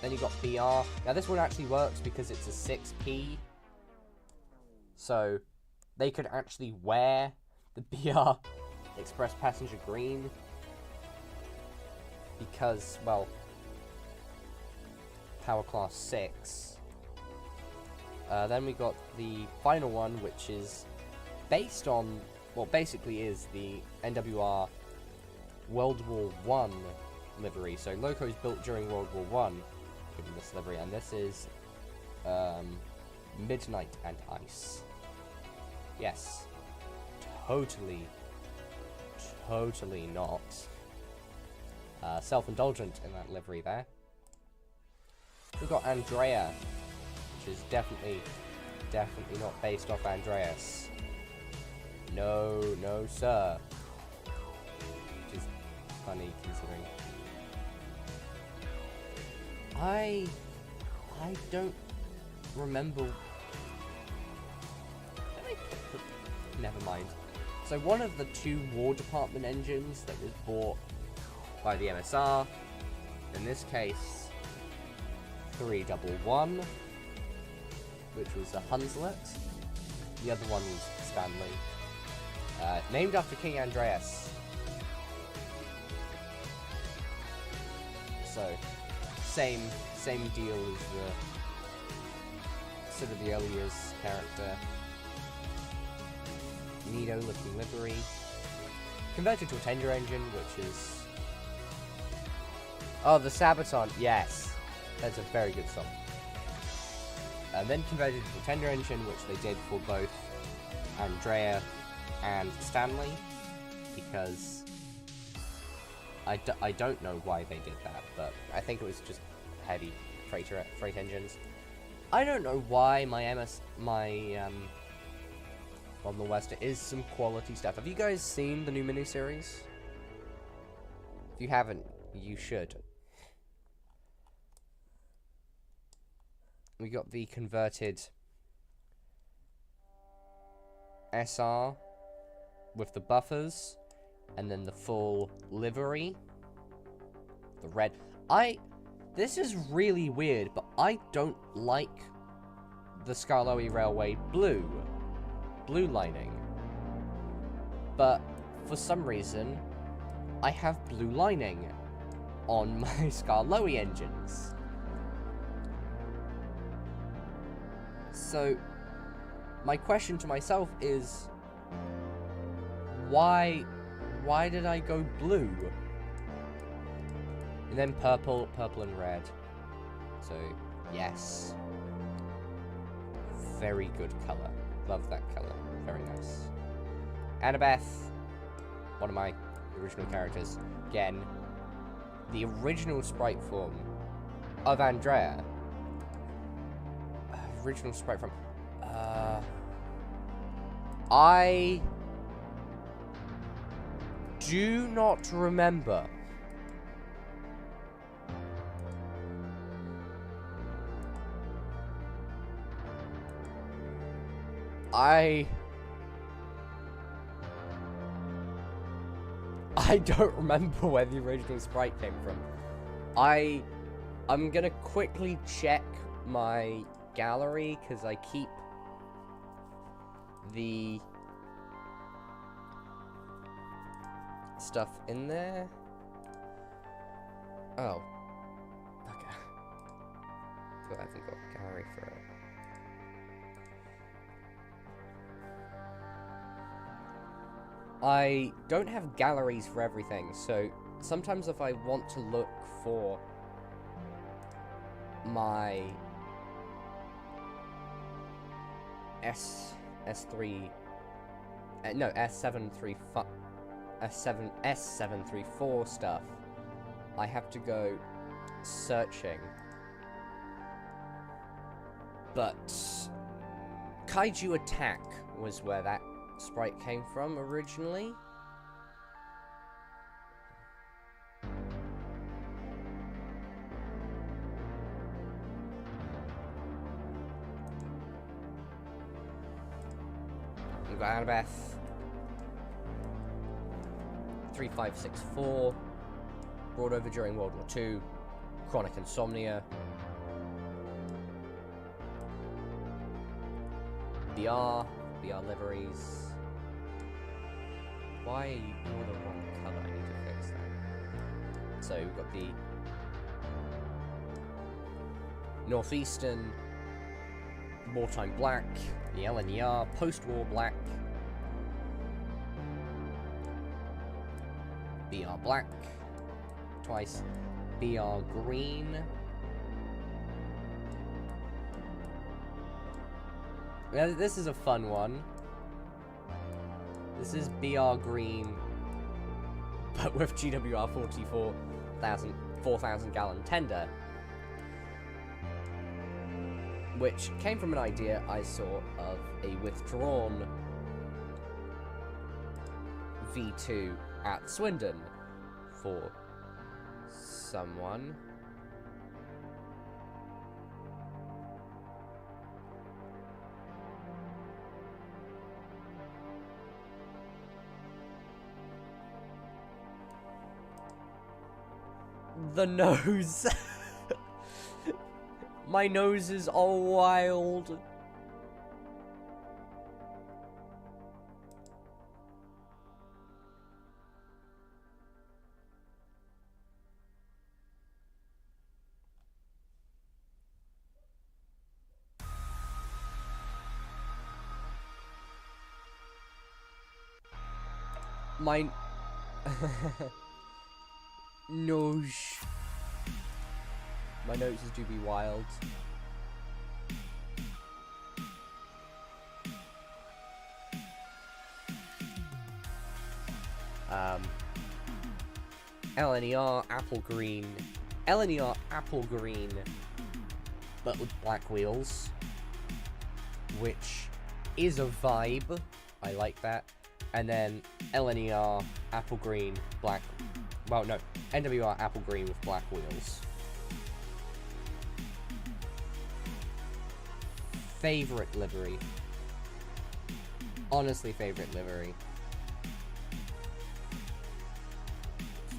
Then you've got BR. Now this one actually works because it's a 6P. So they could actually wear the BR Express Passenger Green. Because, well, Power Class 6. Then we got the final one, which is based on, well, basically is the NWR World War I livery. So locos built during World War I given this livery, and this is Midnight and Ice. Yes, totally not self-indulgent in that livery there. We've got Andrea, which is definitely not based off Andreas. No, sir. Which is funny considering. I don't remember. Never mind. So one of the two War Department engines that was bought by the MSR, in this case 311, which was a Hunslet. The other one was Stanley, named after King Andreas. So same deal as the sort of the Elias character. Neato looking livery. Converted to a tender engine, which is... Oh, the Sabaton. Yes. That's a very good song. And then converted to a tender engine, which they did for both Andrea and Stanley. Because... I don't know why they did that, but I think it was just heavy freight engines. I don't know why my on the West is some quality stuff. Have you guys seen the new miniseries? If you haven't, you should. We got the converted SR with the buffers, and then the full livery. The red. This is really weird, but I don't like the Skarloey Railway blue lining. But for some reason, I have blue lining on my Skarloey engines. So, my question to myself is, why did I go blue? And then purple and red. So, yes. Very good colour. Love that colour. Very nice. Annabeth, one of my original characters. Again, the original sprite form of Andrea. Original sprite form. I do not remember. I don't remember where the original sprite came from. I'm gonna quickly check my gallery, because I keep the stuff in there. Oh. Okay. I haven't got a gallery for it. I don't have galleries for everything, so sometimes if I want to look for my S734 stuff, I have to go searching. But Kaiju Attack was where that sprite came from originally. We've got Annabeth 3564, brought over during World War II, Chronic Insomnia, BR liveries. Why are you all the wrong colour? I need to fix that. So we've got the Northeastern, Wartime Black, the LNER, Post-War Black, BR Black, twice, BR Green. Now, this is a fun one. This is BR Green, but with GWR 4,000 gallon tender, which came from an idea I saw of a withdrawn V2 at Swindon for someone. The nose. My nose is all wild. My nose. My noses do be wild. LNER, Apple Green, LNER apple green, but with black wheels, which is a vibe. I like that. And then LNER apple green, black. Well, no, NWR apple green with black wheels. Favorite livery. Honestly, favorite livery.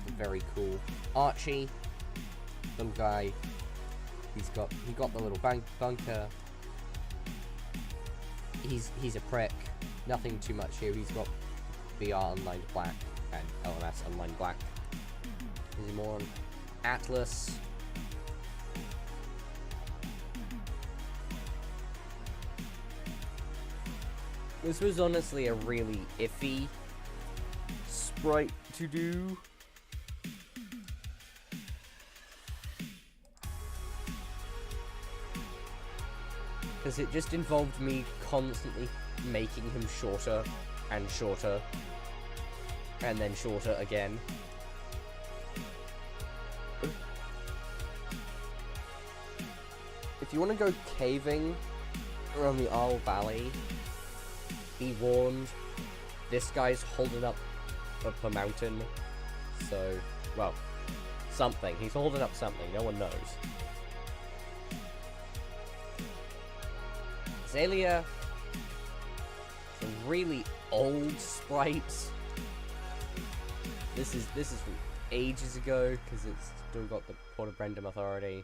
It's very cool. Archie, little guy. He got the little bunker. He's a prick. Nothing too much here. He's got VR unlined black and LMS unlined black. Is he more on Atlas? This was honestly a really iffy sprite to do. Because it just involved me constantly making him shorter and shorter and then shorter again. If you want to go caving around the Isle Valley, be warned, this guy's holding up a mountain, so, well, something. He's holding up something, no one knows. Azalea, a really old sprite. This is from ages ago, because it's still got the Port of Brendam Authority.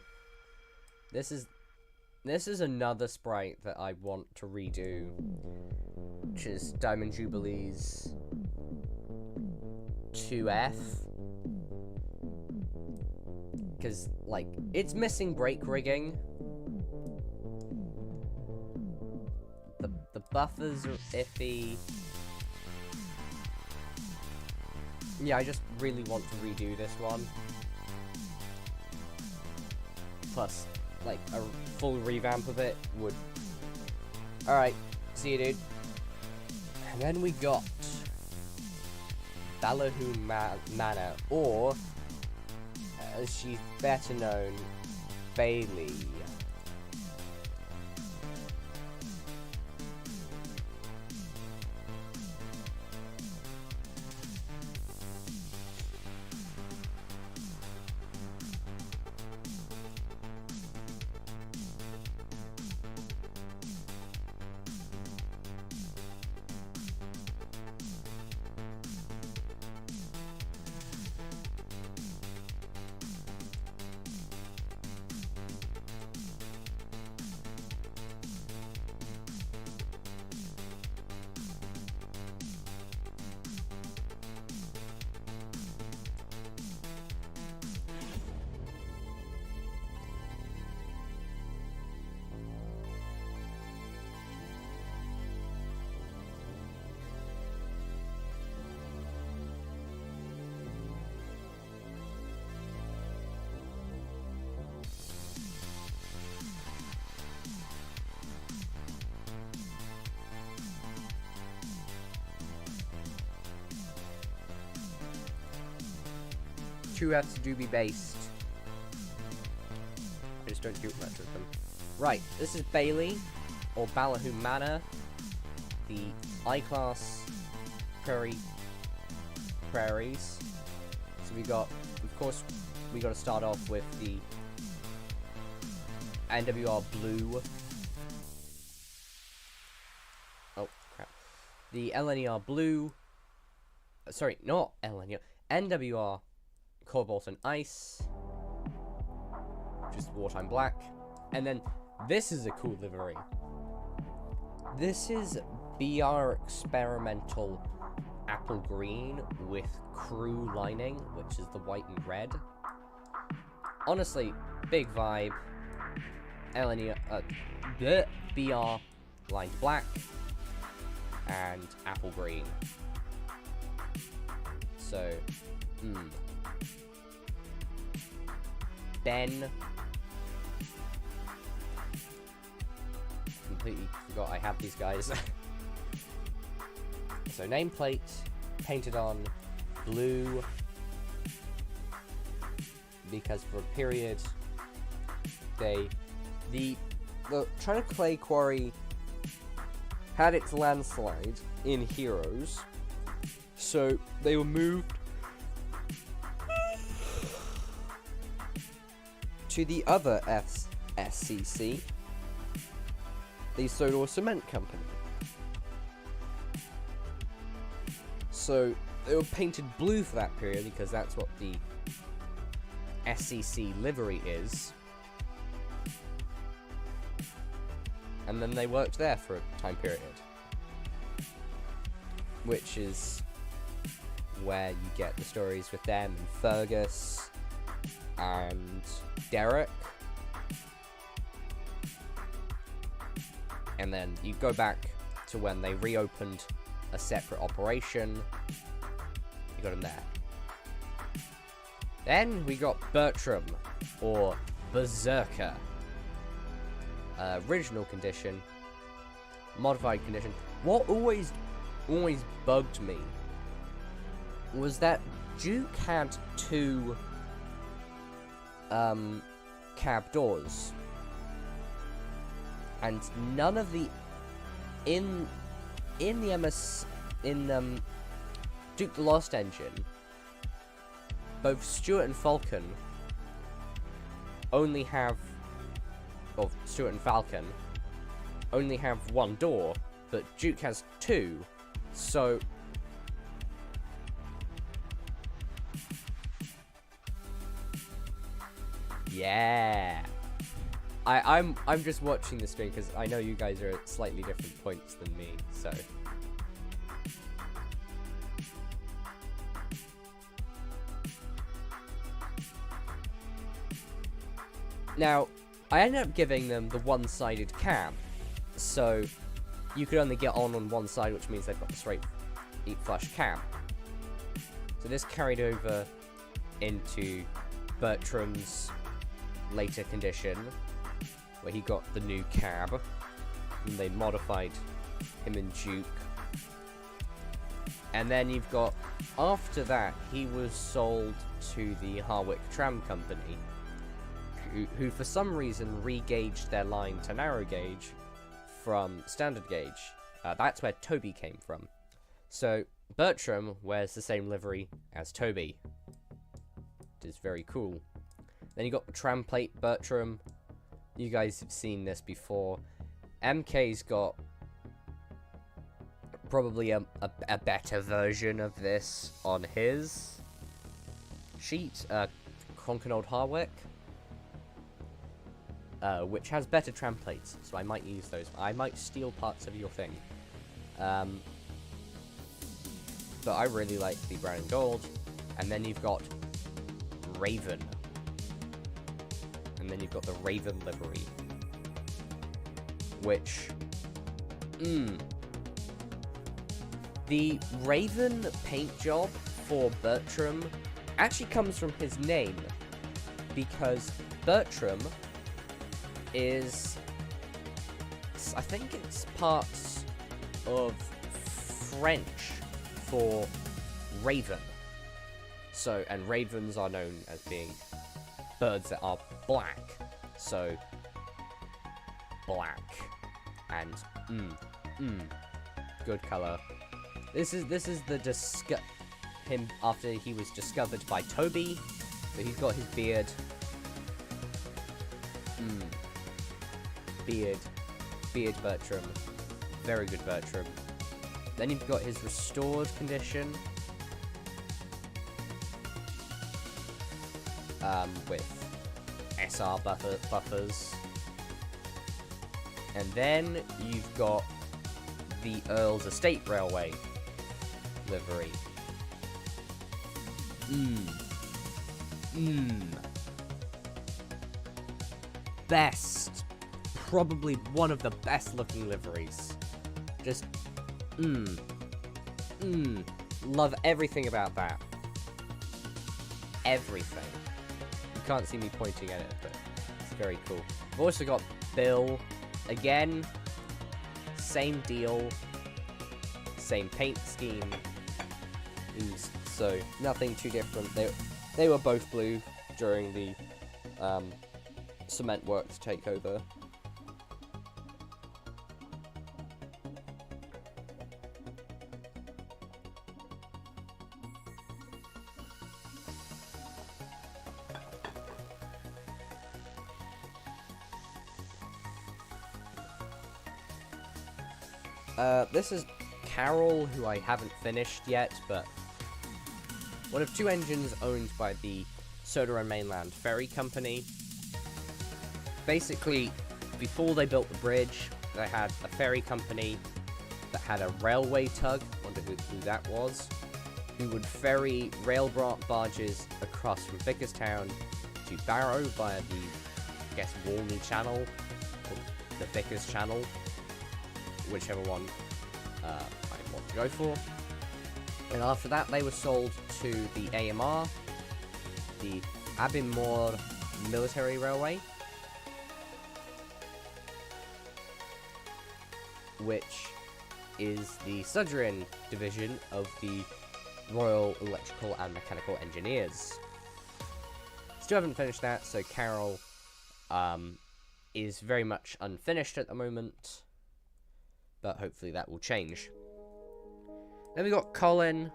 This is another sprite that I want to redo, which is Diamond Jubilees 2F. Because, like, it's missing brake rigging. The buffers are iffy. Yeah, I just really want to redo this one. Plus, like, a full revamp of it would... Alright, see you, dude. And then we got Ballyhoo Manor, or, as she's better known, Bailey. Two Fs do be based. I just don't do much with them. Right, this is Bailey, or Ballyhoo Manor, the I-Class prairies. So we got, of course, we got to start off with the NWR Blue. Oh, crap. The LNER Blue. Sorry, not LNER. NWR Cobalt and Ice, just Wartime Black, and then this is a cool livery. This is BR Experimental Apple Green with Crew lining, which is the white and red. Honestly, big vibe. LNE, BR lined black and apple green. So, Ben. Completely forgot I had these guys. So nameplate painted on blue because for a period, the China Clay Quarry had its landslide in Heroes, so they were moved to the other SCC, the Sodor Cement Company. So they were painted blue for that period because that's what the SCC livery is. And then they worked there for a time period, which is where you get the stories with them and Fergus and Derek. And then you go back to when they reopened a separate operation. You got him there. Then we got Bertram, or Berserker. Original condition, modified condition. What always bugged me was that Duke had two cab doors, and none of the in Duke the Lost Engine, both Stuart and Falcon only have, or Stuart and Falcon only have one door, but Duke has two, so yeah. I'm just watching the stream because I know you guys are at slightly different points than me, so now I ended up giving them the one-sided cab, so you could only get on one side, which means they've got the straight flush cab. So this carried over into Bertram's later condition, where he got the new cab, and they modified him and Duke. And then you've got, after that, he was sold to the Harwick Tram Company, who for some reason re-gauged their line to narrow gauge from standard gauge. That's where Toby came from. So Bertram wears the same livery as Toby. It is very cool. Then you got the tram plate Bertram. You guys have seen this before. MK's got probably a better version of this on his sheet, Conquered Harwick, which has better tram plates, so I might use those. I might steal parts of your thing. But I really like the brown and gold. And then you've got Raven. And then you've got the Raven livery, which, the Raven paint job for Bertram actually comes from his name, because Bertram is, I think it's parts of French for raven. So, and ravens are known as being birds that are black. So, black and good color. This is the him after he was discovered by Toby. So he's got his beard. Beard Bertram. Very good Bertram. Then you've got his restored condition. With SR buffers. And then you've got the Earl's Estate Railway livery. Best. Probably one of the best looking liveries. Just, love everything about that. Everything. You can't see me pointing at it, but it's very cool. I've also got Bill. Again, same deal. Same paint scheme. So, nothing too different. They were both blue. during the cement works takeover. This is Carol, who I haven't finished yet, but one of two engines owned by the Soda and Mainland Ferry Company. Basically, before they built the bridge, they had a ferry company that had a railway tug, wonder who that was, who would ferry rail barges across from Vickerstown to Barrow via the, I guess, Walney Channel, or the Vickers Channel, whichever one I want to go for. And after that, they were sold to the AMR, the Aviemore Military Railway, which is the Sudrian division of the Royal Electrical and Mechanical Engineers. Still haven't finished that, so Carol is very much unfinished at the moment, but hopefully that will change. Then we got Colin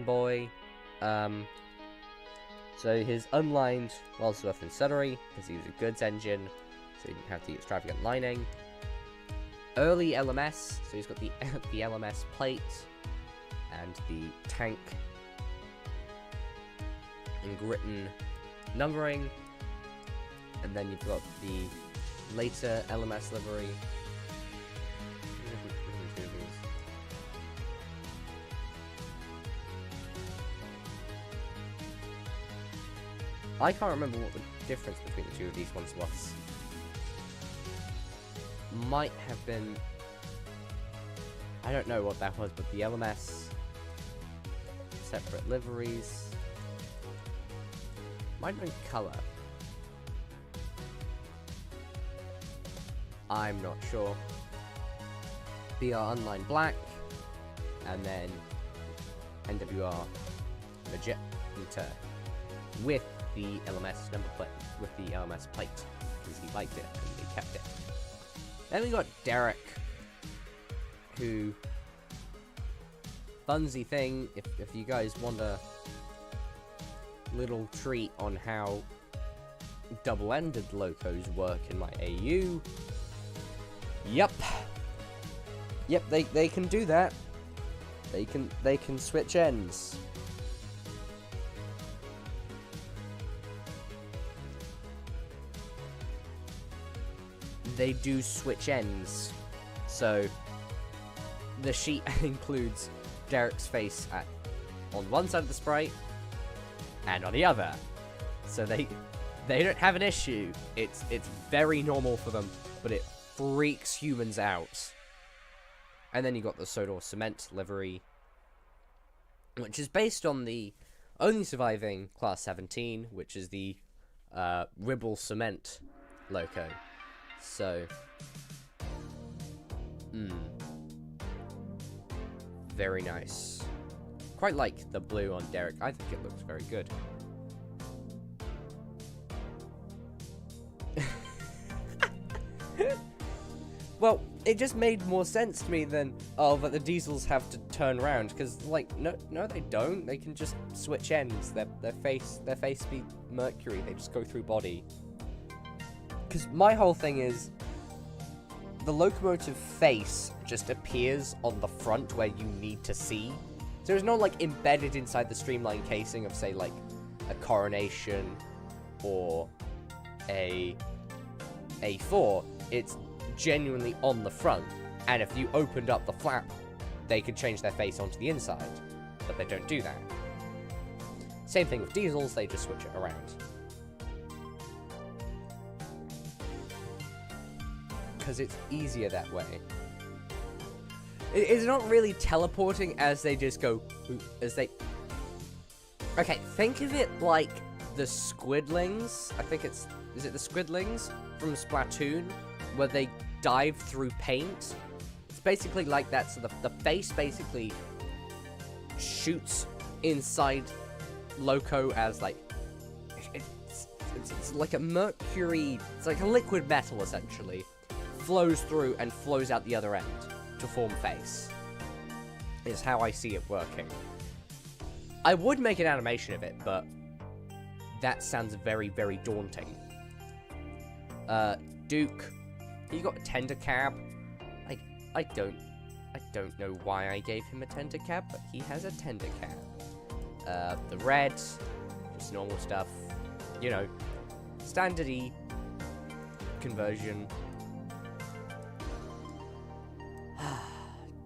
Boy. So his unlined Walsworth and Sudbury, because he was a goods engine, so he didn't have the extravagant lining. Early LMS, so he's got the LMS plate and the tank and Gritton numbering, and then you've got the later LMS livery. I can't remember what the difference between the two of these ones was. Might have been... I don't know what that was, but the LMS... separate liveries... might have been colour. I'm not sure. BR Unlined Black, and then NWR Magenta with the LMS number plate, with the LMS plate, because he liked it and he kept it. Then we got Derek, who, funsy thing, if you guys want a little treat on how double-ended locos work in my AU, yep, they can do that. They can switch ends. They do switch ends. So the sheet includes Derek's face on one side of the sprite and on the other. So they don't have an issue. It's very normal for them, but it freaks humans out. And then you got the Sodor Cement livery, which is based on the only surviving Class 17, which is the Ribble Cement loco. So, very nice. Quite like the blue on Derek. I think it looks very good. Well, it just made more sense to me than, oh, but the diesels have to turn around, because, like, no, they don't. They can just switch ends. Their face be Mercury. They just go through body. Because my whole thing is, the locomotive face just appears on the front where you need to see. So it's not, like, embedded inside the streamline casing of, say, like, a Coronation or a A4. It's genuinely on the front, and if you opened up the flap, they could change their face onto the inside, but they don't do that. Same thing with diesels, they just switch it around. Because it's easier that way. It's not really teleporting as they just go, Okay, think of it like the Squidlings, is it the Squidlings from Splatoon, where they dive through paint? It's basically like that, so the face basically shoots inside Loco as like it's like a mercury. It's like a liquid metal essentially, flows through and flows out the other end to form face. Is how I see it working. I would make an animation of it, but that sounds very, very daunting. Duke, he got a tender cab. I don't know why I gave him a tender cab, but he has a tender cab. The red, just normal stuff. You know, standard-y conversion.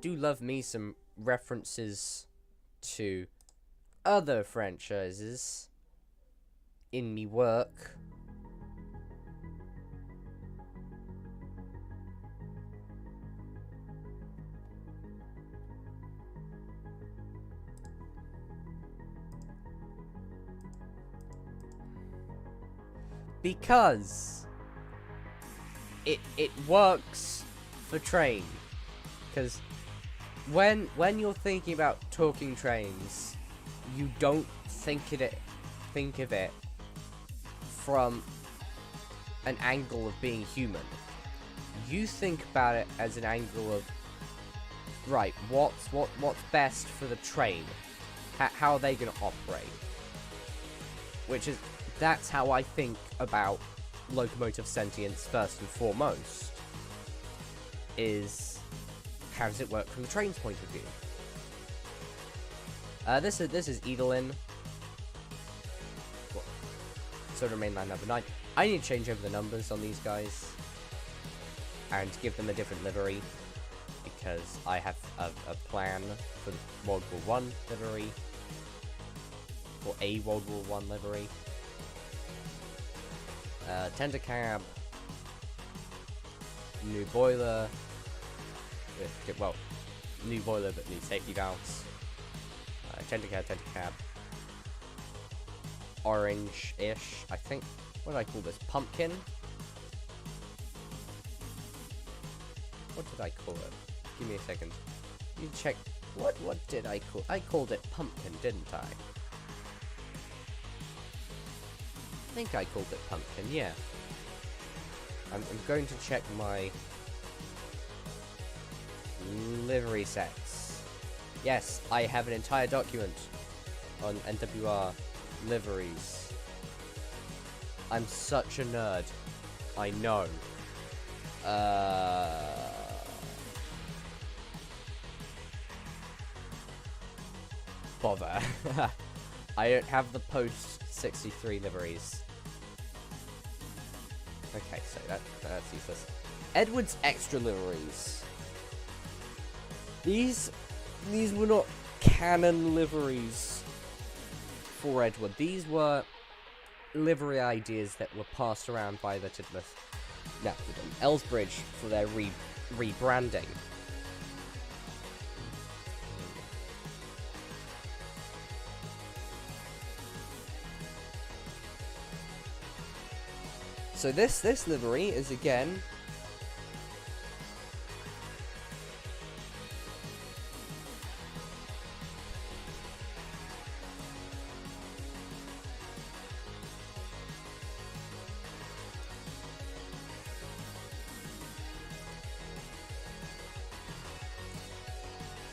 Do love me some references to other franchises in me work. Because it works for train. Because when you're thinking about talking trains, you don't think of it from an angle of being human. You think about it as an angle of, right, what's best for the train? How are they gonna operate? That's how I think about locomotive sentience first and foremost. Is how does it work from the train's point of view? This is Edelin. Soda Mainline number 9. I need to change over the numbers on these guys and give them a different livery because I have a plan for the World War I livery, or a World War I livery. Tender cab, new boiler. Well, new boiler but new safety valves. Tender cab. Orange-ish, I think. What did I call this? Pumpkin? What did I call it? Give me a second. You check. What did I call? I called it pumpkin, didn't I? I think I called it pumpkin. Yeah. I'm going to check my livery sets. Yes, I have an entire document on NWR liveries. I'm such a nerd. I know. Bother. I don't have the post-63 liveries. Okay, so that's useless. Edward's extra liveries. These were not canon liveries for Edward. These were livery ideas that were passed around by the Tidmouth, Elsbridge for their rebranding. So this livery is again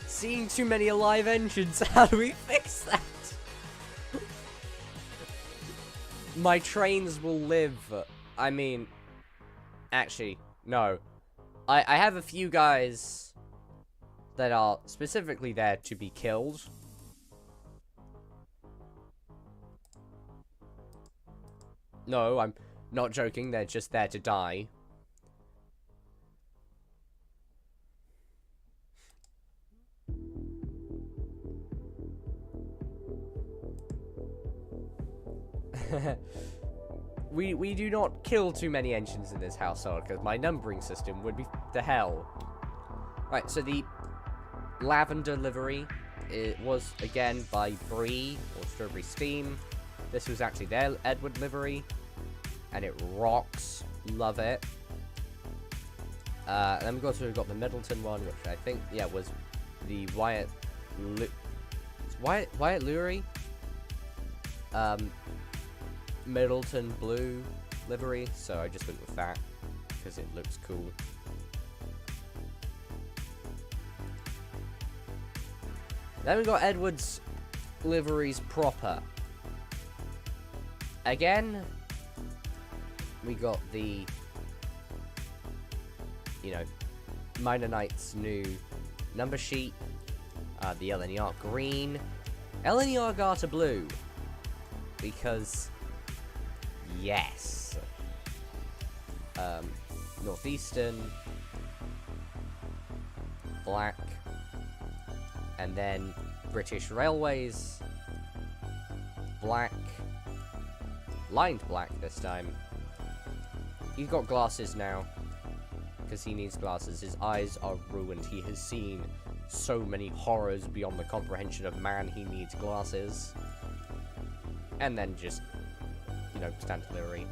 seeing too many alive engines. How do we fix that? My trains will live. I mean, actually, no. I have a few guys that are specifically there to be killed. No, I'm not joking. They're just there to die. We do not kill too many engines in this household, because my numbering system would be the hell. Right, so the lavender livery, it was, again, by Brie, or Strawberry Steam. This was actually their Edward livery, and it rocks. Love it. And then we've also got the Middleton one, which I think, yeah, was the Wyatt... Wyatt Lurie. Middleton blue livery, so I just went with that because it looks cool. Then we got Edwards liveries proper. Again, we got the, you know, Minor Knights new number sheet, the LNER green, LNER Garter blue, because yes, Northeastern black, and then British Railways black, lined black this time. He's got glasses now, because he needs glasses. His eyes are ruined. He has seen so many horrors beyond the comprehension of man, he needs glasses. And then just, you know, standard livery.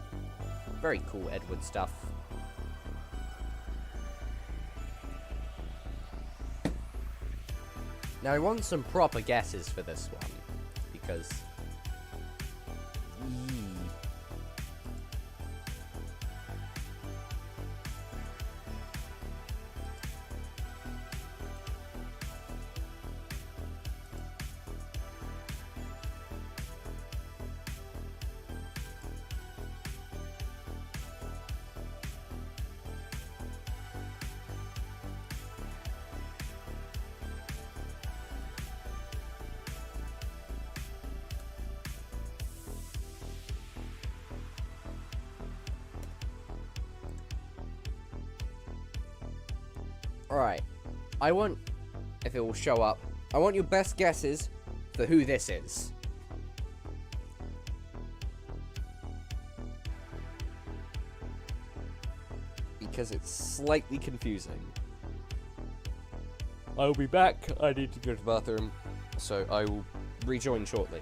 Very cool Edward stuff. Now I want some proper guesses for this one, because alright, I want, if it will show up, I want your best guesses for who this is. Because it's slightly confusing. I will be back, I need to go to the bathroom, so I will rejoin shortly.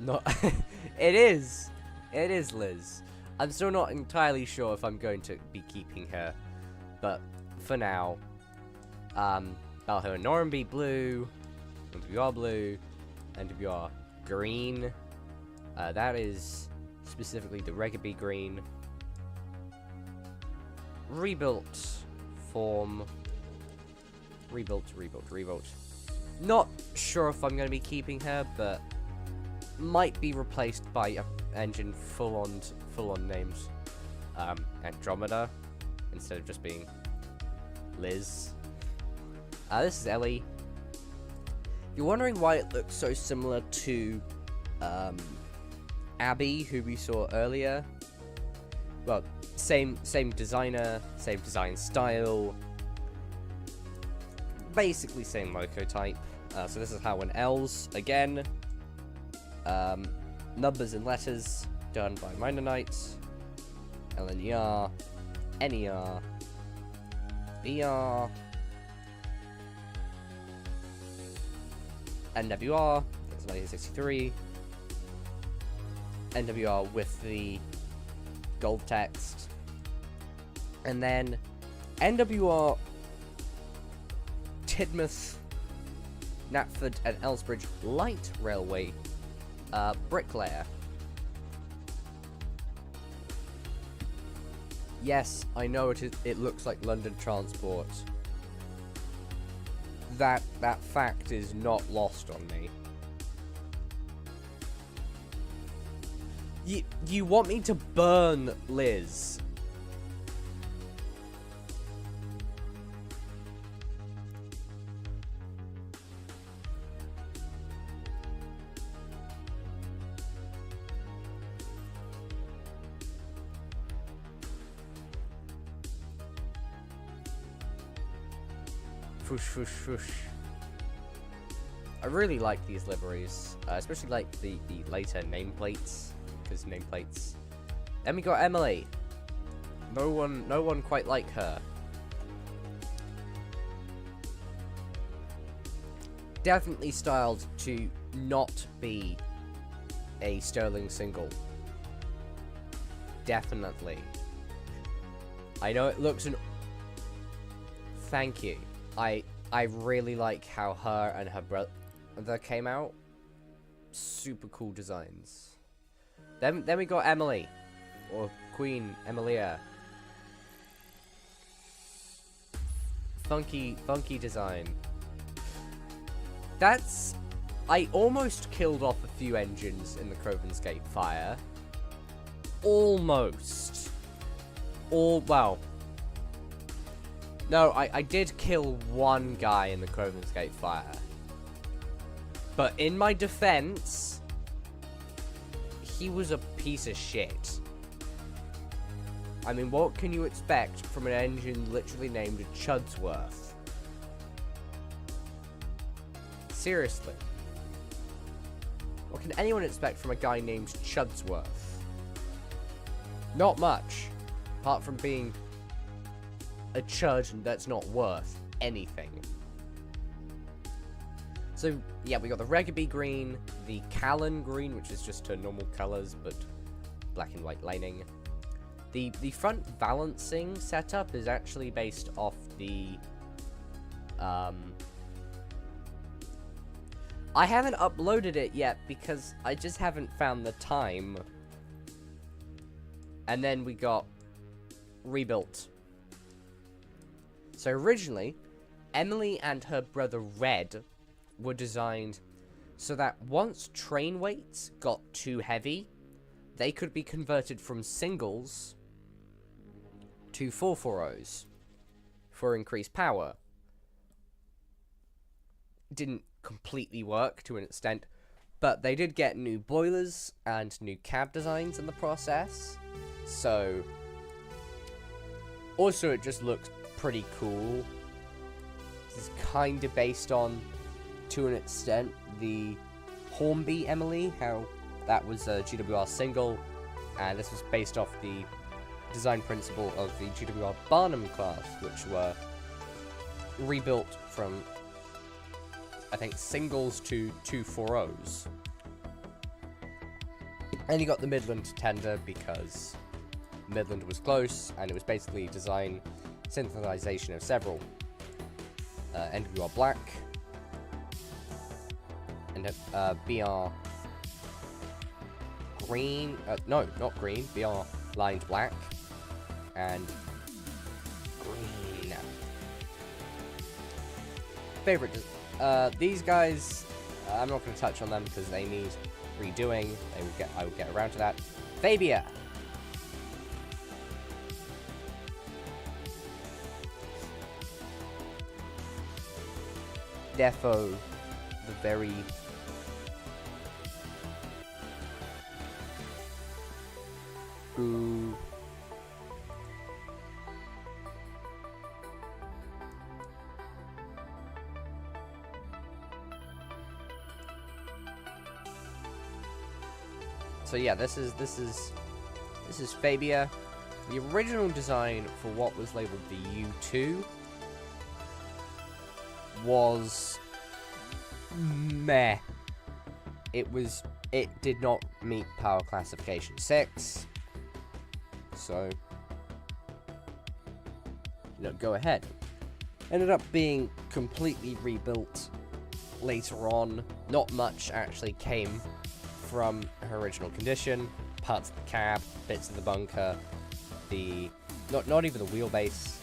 Not it is Liz. I'm still not entirely sure if I'm going to be keeping her, but for now, Balho and Normanby blue, NWR blue, NWR green. That is specifically the Regaby green. Rebuilt form. Rebuilt. Not sure if I'm going to be keeping her, but might be replaced by a engine full on names. Andromeda instead of just being Liz. This is Ellie. You're wondering why it looks so similar to Abby, who we saw earlier. Well, same designer, same design style, basically same loco type. So this is how when L's again. Numbers and letters done by Minor Knights, LNER, NER, BR, NWR, that's 1963, NWR with the gold text, and then NWR, Tidmouth, Knapford and Elsbridge Light Railway bricklayer. Yes, I know it looks like London Transport. That fact is not lost on me. You want me to burn Liz? Whoosh, whoosh, whoosh. I really like these liveries, especially like the later nameplates, because nameplates. Then we got Emily. No one quite like her. Definitely styled to not be a Sterling single. Definitely. I know it looks Thank you. I really like how her and her brother came out. Super cool designs. Then we got Emily, or Queen Emilia. Funky design. I almost killed off a few engines in the Krovan's Gate fire. Almost. Well. No, I did kill one guy in the Krovan's Gate fire. But in my defense, he was a piece of shit. I mean, what can you expect from an engine literally named Chudsworth? Seriously. What can anyone expect from a guy named Chudsworth? Not much. Apart from being a chud that's not worth anything. So, yeah, we got the Regaby green, the Callan green, which is just her normal colours, but black and white lining. The front balancing setup is actually based off the... I haven't uploaded it yet because I just haven't found the time. And then we got rebuilt. So originally, Emily and her brother Red were designed so that once train weights got too heavy, they could be converted from singles to 440s for increased power. Didn't completely work to an extent, but they did get new boilers and new cab designs in the process. So, also it just looks pretty cool. This is kind of based on, to an extent, the Hornby Emily, how that was a GWR single, and this was based off the design principle of the GWR Barnum class, which were rebuilt from, I think, singles to 240s. And you got the Midland tender because Midland was close, and it was basically design synthesization of several NWR Black and BR green, no, not green, BR lined black and green. Favorite, these guys, I'm not going to touch on them because they need redoing. I will get around to that. Fabia. Defo, the very ooh. So yeah, this is Fabia. The original design for what was labeled the U2 was meh. It did not meet power classification 6. So, go ahead. Ended up being completely rebuilt later on. Not much actually came from her original condition. Parts of the cab, bits of the bunker, not even the wheelbase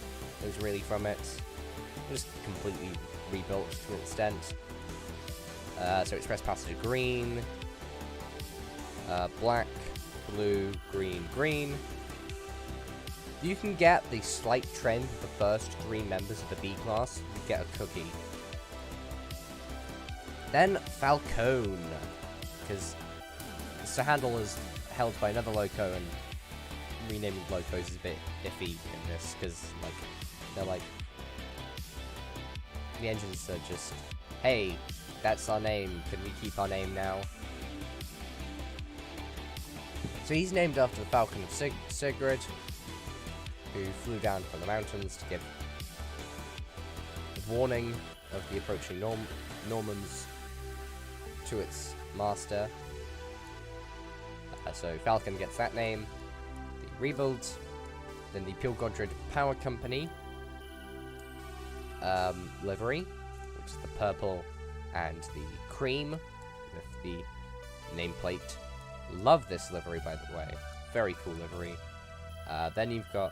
was really from it. Just completely rebuilt to an extent. So express passenger green, black, blue, green, green. You can get the slight trend of the first 3 members of the B class. You get a cookie. Then Falcone, because Sir Handel is held by another loco, and renaming locos is a bit iffy in this, because they're the engines are just, hey, that's our name. Can we keep our name now? So he's named after the Falcon of Sigrid, who flew down from the mountains to give warning of the approaching Normans to its master. So Falcon gets that name. The Rebuild, then the Pilgodred Power Company livery, which is the purple and the cream with the nameplate. Love this livery, by the way. Very cool livery. Then you've got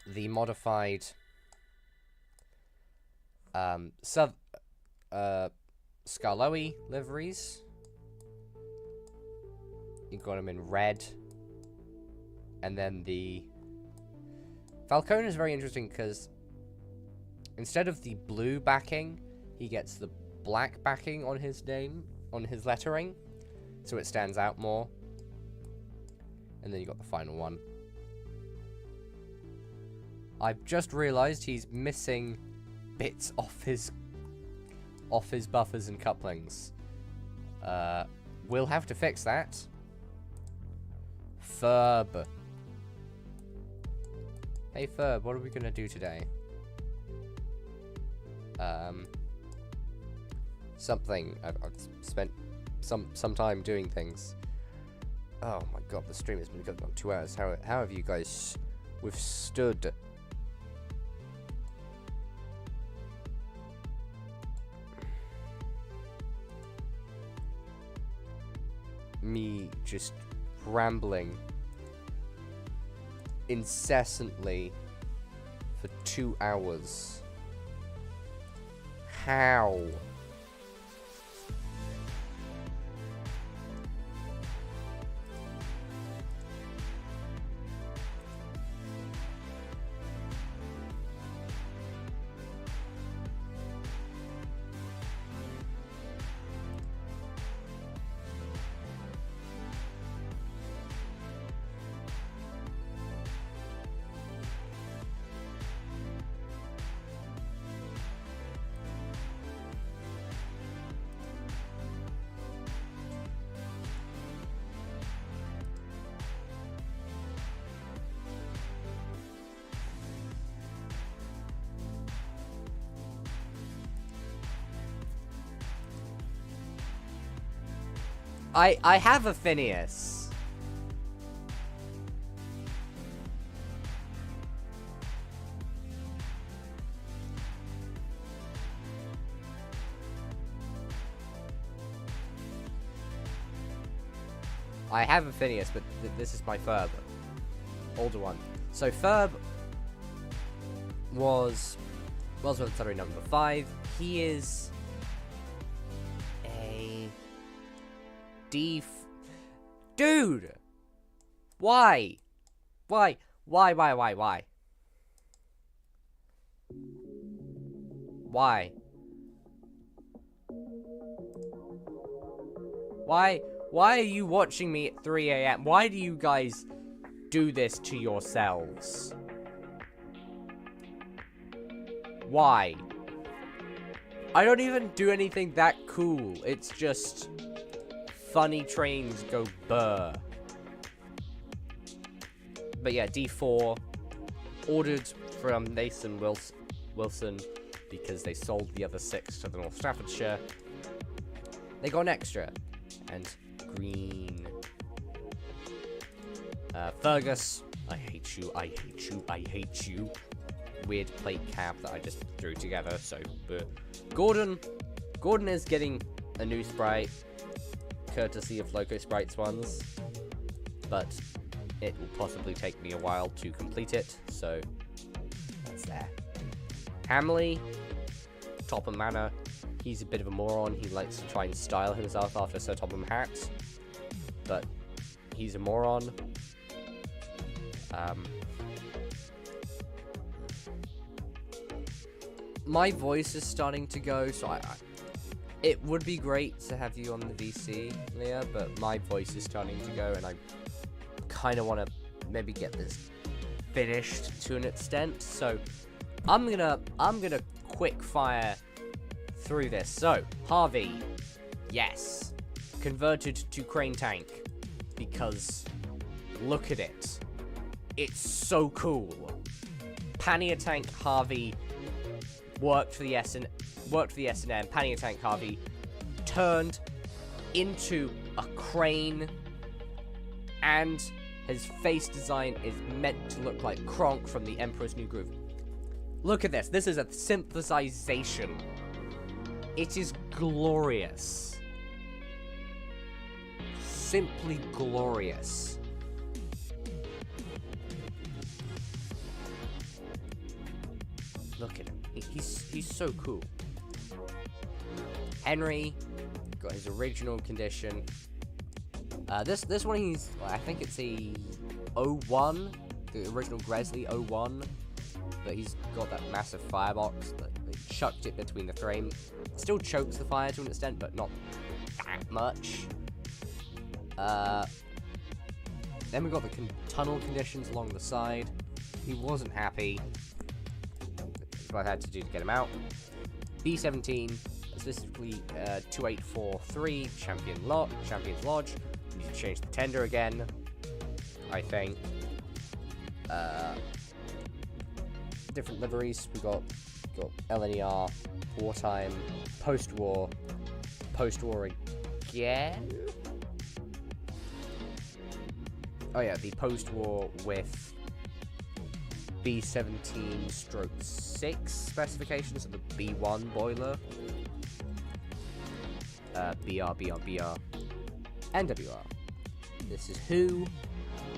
the modified Skarloey liveries. You've got them in red. And then the Falcone is very interesting because instead of the blue backing, he gets the black backing on his name, on his lettering. So it stands out more. And then you got the final one. I've just realized he's missing bits off his buffers and couplings. We'll have to fix that. Ferb. Hey Ferb, what are we gonna do today? Something. I've spent some time doing things. Oh my god, the stream has been going on 2 hours. How have you guys withstood me just rambling incessantly for 2 hours? How? I have a Phineas. I have a Phineas, but this is my Ferb. Older one. So Ferb was Wellsworth number 5. He is a dude! Why? Why? Why? Why? Why are you watching me at 3 a.m? Why do you guys do this to yourselves? Why? I don't even do anything that cool. It's just funny trains go burr. But yeah, D4 ordered from Nathan Wilson because they sold the other 6 to the North Staffordshire. They got an extra. And green. Fergus, I hate you. Weird plate cap that I just threw together, so Gordon is getting a new sprite, courtesy of Loco Sprites ones, but it will possibly take me a while to complete it, so that's there. Hamley, Topham Manor. He's a bit of a moron. He likes to try and style himself after Sir Topham Hatt, but he's a moron. My voice is starting to go, so it would be great to have you on the VC, Leah, but my voice is starting to go, and I kind of want to maybe get this finished to an extent. So I'm gonna quick fire through this. So, Harvey, yes, converted to Crane Tank, because look at it. It's so cool. Pannier Tank Harvey worked for the S&M. Pannier Tank Harvey turned into a crane, and his face design is meant to look like Kronk from the Emperor's New Groove. Look at this. This is a synthesization. It is glorious. Simply glorious. Look at him. He's so cool. Henry got his original condition. This one I think it's a 01, the original Gresley 01, but he's got that massive firebox that chucked it between the frame. Still chokes the fire to an extent, but not that much. Then we got the tunnel conditions along the side. He wasn't happy. That's what I had to do to get him out. B17, specifically 2843, Champion's Lodge. We need to change the tender again, I think. Different liveries. We got LNER, wartime, post-war again. Oh yeah, the post-war with B17/6 specifications of the B1 boiler. BR, NWR. This is Who,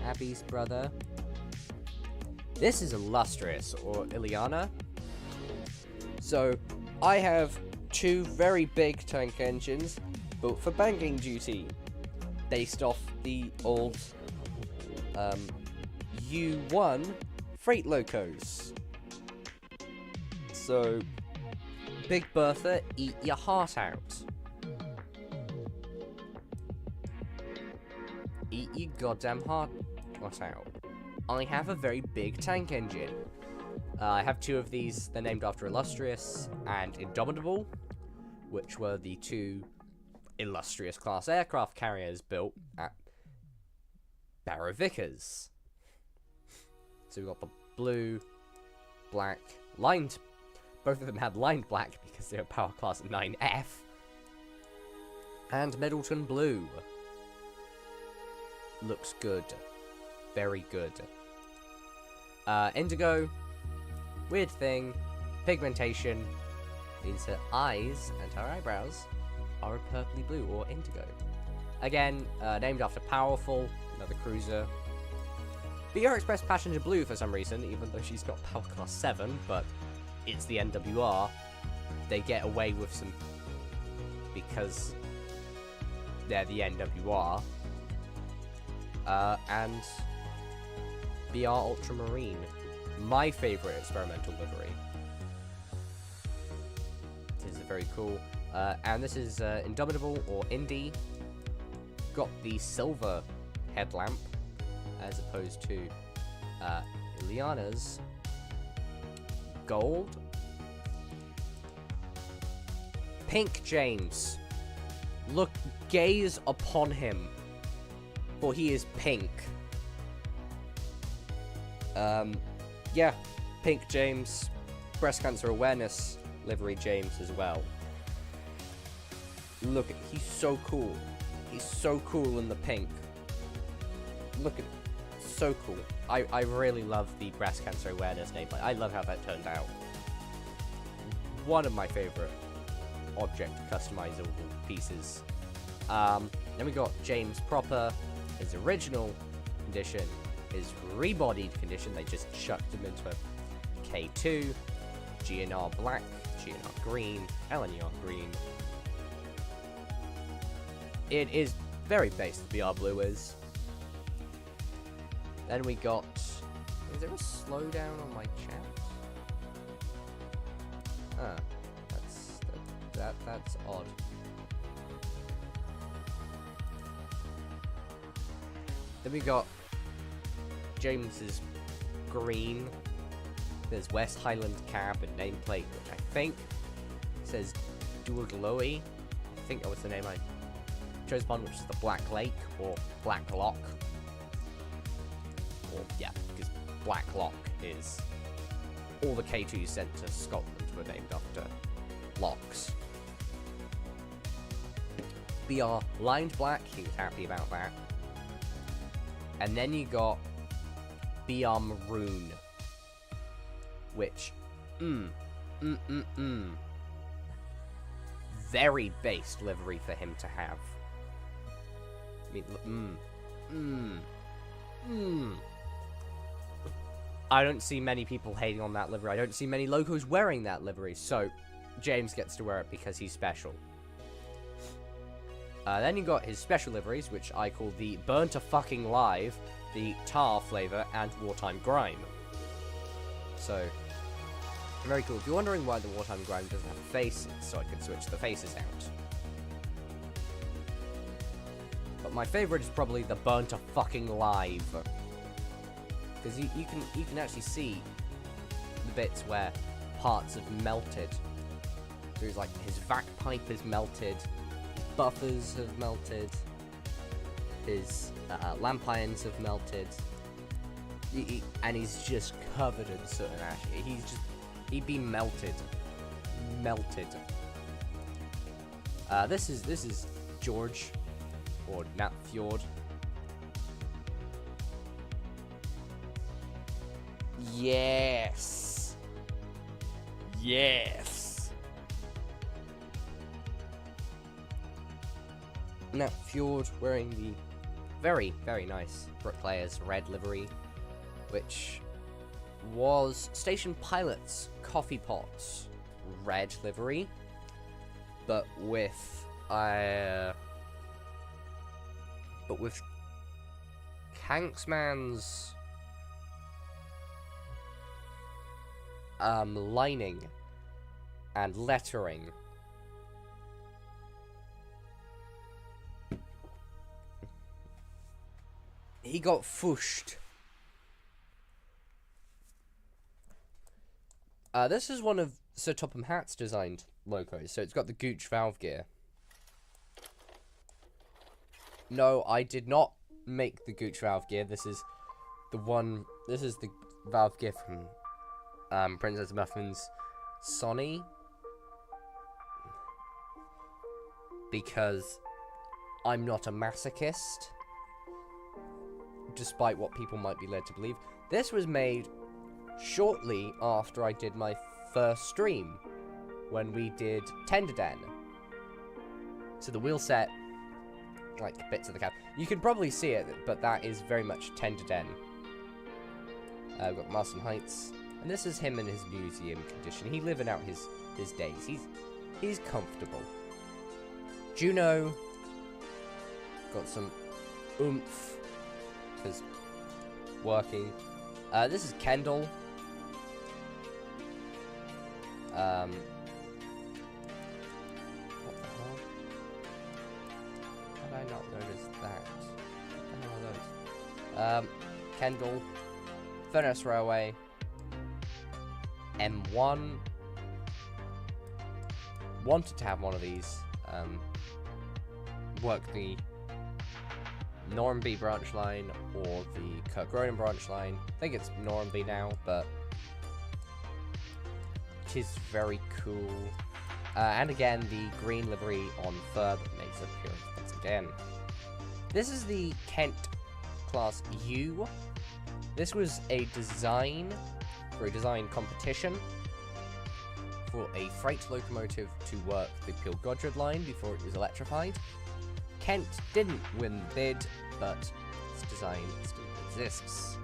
Abby's brother. This is Illustrious, or Ileana. So, I have two very big tank engines built for banking duty, based off the old U1 freight locos. So, Big Bertha, eat your heart out. Eat your goddamn heart out. I have a very big tank engine. I have two of these. They're named after Illustrious and Indomitable, which were the two Illustrious class aircraft carriers built at Barrow Vickers. So we got the blue, black, lined. Both of them had lined black because they were power class 9F. And Middleton blue. Looks good. Very good. Indigo. Weird thing. Pigmentation means her eyes and her eyebrows are a purpley blue or indigo. Again, named after Powerful, another cruiser. BR Express Passenger Blue for some reason, even though she's got Power Class 7, but it's the NWR. They get away with some because they're the NWR. And BR Ultramarine, my favorite experimental livery. This is very cool. And this is Indomitable, or Indy. Got the silver headlamp, as opposed to Ileana's gold. Pink James. Look, gaze upon him, for he is pink. Yeah, Pink James. Breast Cancer Awareness livery James as well. Look, he's so cool. He's so cool in the pink. Look at, so cool. I really love the Breast Cancer Awareness nameplate. I love how that turned out. One of my favorite object customizable pieces. Then we got James proper, his original condition, his rebodied condition. They just chucked him into a K2, GNR black, GNR green, LNER green. It is very based, BR blue is. Then we got... Is there a slowdown on my chat? Ah, that's odd. Then we got James's green. There's West Highland Cab and nameplate, which I think says Duagloe. I think that was the name I chose upon, which is the Black Lake or Black Lock. Or, yeah, because Black Lock is all the K2s sent to Scotland were named after locks. BR lined black, he was happy about that. And then you got BR Maroon, which, very based livery for him to have. I mean, I don't see many people hating on that livery. I don't see many locals wearing that livery, so James gets to wear it because he's special. Then you got his special liveries, which I call the Burnt to Fucking Live, the Tar Flavor, and Wartime Grime. So, very cool. If you're wondering why the Wartime Grime doesn't have a face, it's so I can switch the faces out. But my favorite is probably the Burnt to Fucking Live. Because you can actually see the bits where parts have melted. So it's like his vac pipe is melted, his buffers have melted, his lamp irons have melted, and he's just covered in soot and ash. He'd be melted. This is George, or Nat Fjord. Yes. Nat Fjord wearing the very, very nice Bricklayers red livery, which was Station Pilot's Coffee Pot's red livery, but with Kanksman's lining and lettering. He got fushed. This is one of Sir Topham Hatt's designed locos, so it's got the Gooch valve gear. No, I did not make the Gooch valve gear. This is the valve gear from Princess Muffin's Sonny, because I'm not a masochist, despite what people might be led to believe. This was made shortly after I did my first stream, when we did Tenderden. So the wheel set, like bits of the cab, you can probably see it, but that is very much Tenderden. We've got Marston Heights. And this is him in his museum condition. He's living out his days. He's comfortable. Juno got some oomph because working. This is Kendall. What the hell? How did I not notice that? What the hell are those? Kendall, Furnace Railway. M1. Wanted to have one of these. Work the Normanby branch line or the Kirkronan branch line. I think it's Normanby now, but it is very cool. And again, the green livery on Furb makes an appearance once again. This is the Kent Class U. This was a design for a design competition for a freight locomotive to work the Pilgodred line before it was electrified. Kent didn't win the bid, but its design still exists.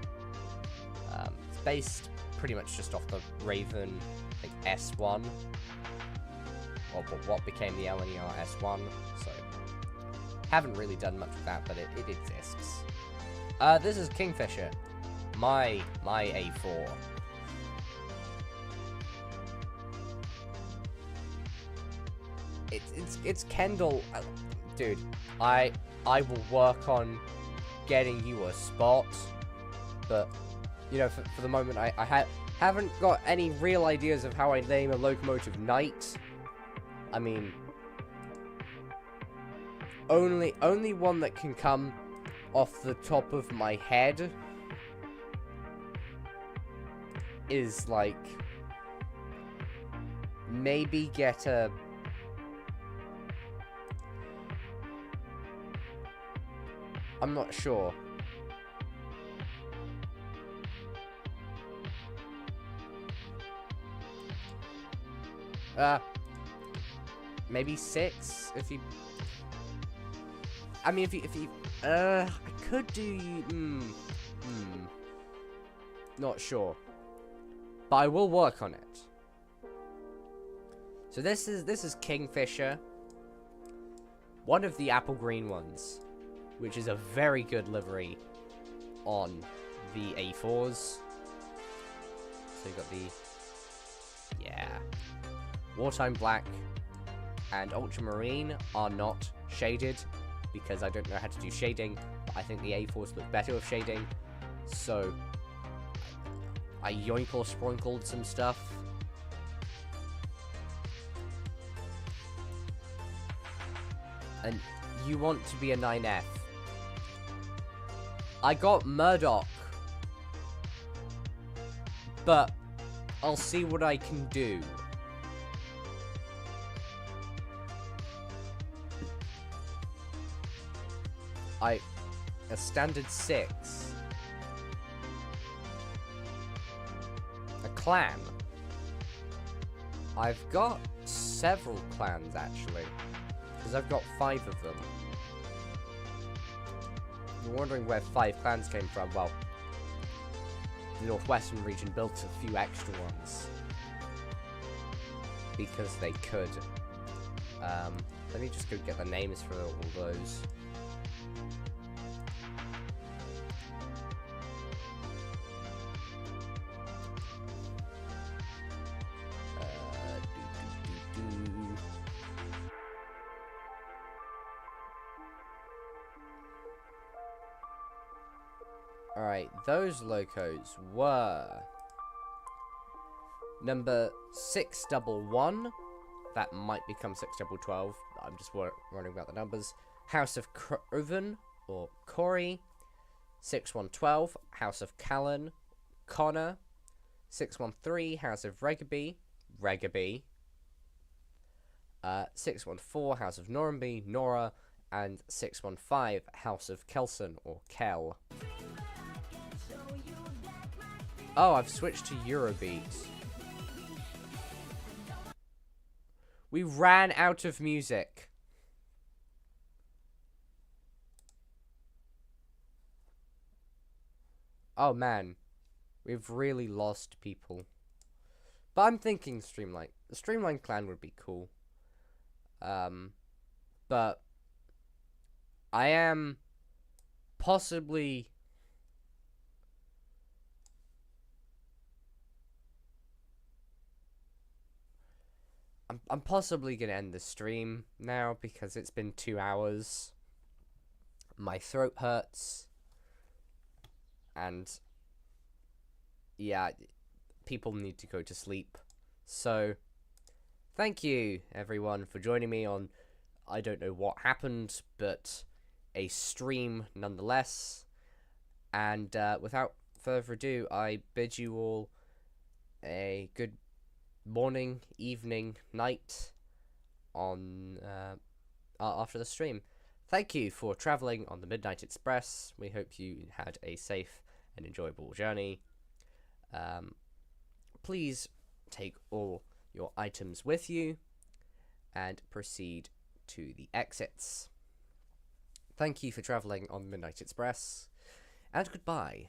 It's based pretty much just off the Raven, I think, S1, or what became the LNER S1, so haven't really done much with that, but it exists. This is Kingfisher, my A4. It's Kendall, dude. I will work on getting you a spot, but you know, for the moment, I Haven't got any real ideas of how I name a locomotive Knight. I mean, only one that can come off the top of my head is like maybe get a I'm not sure. Maybe 6 if you. I mean, if you, I could do. Not sure, but I will work on it. So this is Kingfisher, one of the apple green ones, which is a very good livery on the A4s. So you got the wartime black and ultramarine are not shaded because I don't know how to do shading, but I think the A4s look better with shading, so I yoink or sprinkled some stuff. And you want to be a 9F. I got Murdoch, but I'll see what I can do. A standard 6. A clan. I've got several clans actually, because I've got 5 of them. You're wondering where 5 clans came from? Well, the Northwestern region built a few extra ones because they could. Let me just go get the names for all those. Alright, those locos were number 611. That might become 612. I'm just wondering about the numbers. House of Croven, or Corey. 6112, House of Callan, Connor. 613, House of Regaby. 614, House of Normanby, Nora. And 615, House of Kelson, or Kel. Oh, I've switched to Eurobeat. We ran out of music. Oh man, we've really lost people. But I'm thinking Streamline. The Streamline clan would be cool. But I am possibly. I'm possibly going to end the stream now because it's been 2 hours. My throat hurts. And yeah, people need to go to sleep. So thank you everyone for joining me on, I don't know what happened, but a stream nonetheless. And without further ado, I bid you all a good morning, evening, night on after the stream. Thank you for traveling on the Midnight Express. We hope you had a safe and enjoyable journey. Please take all your items with you and proceed to the exits. Thank you for traveling on the Midnight Express, and goodbye.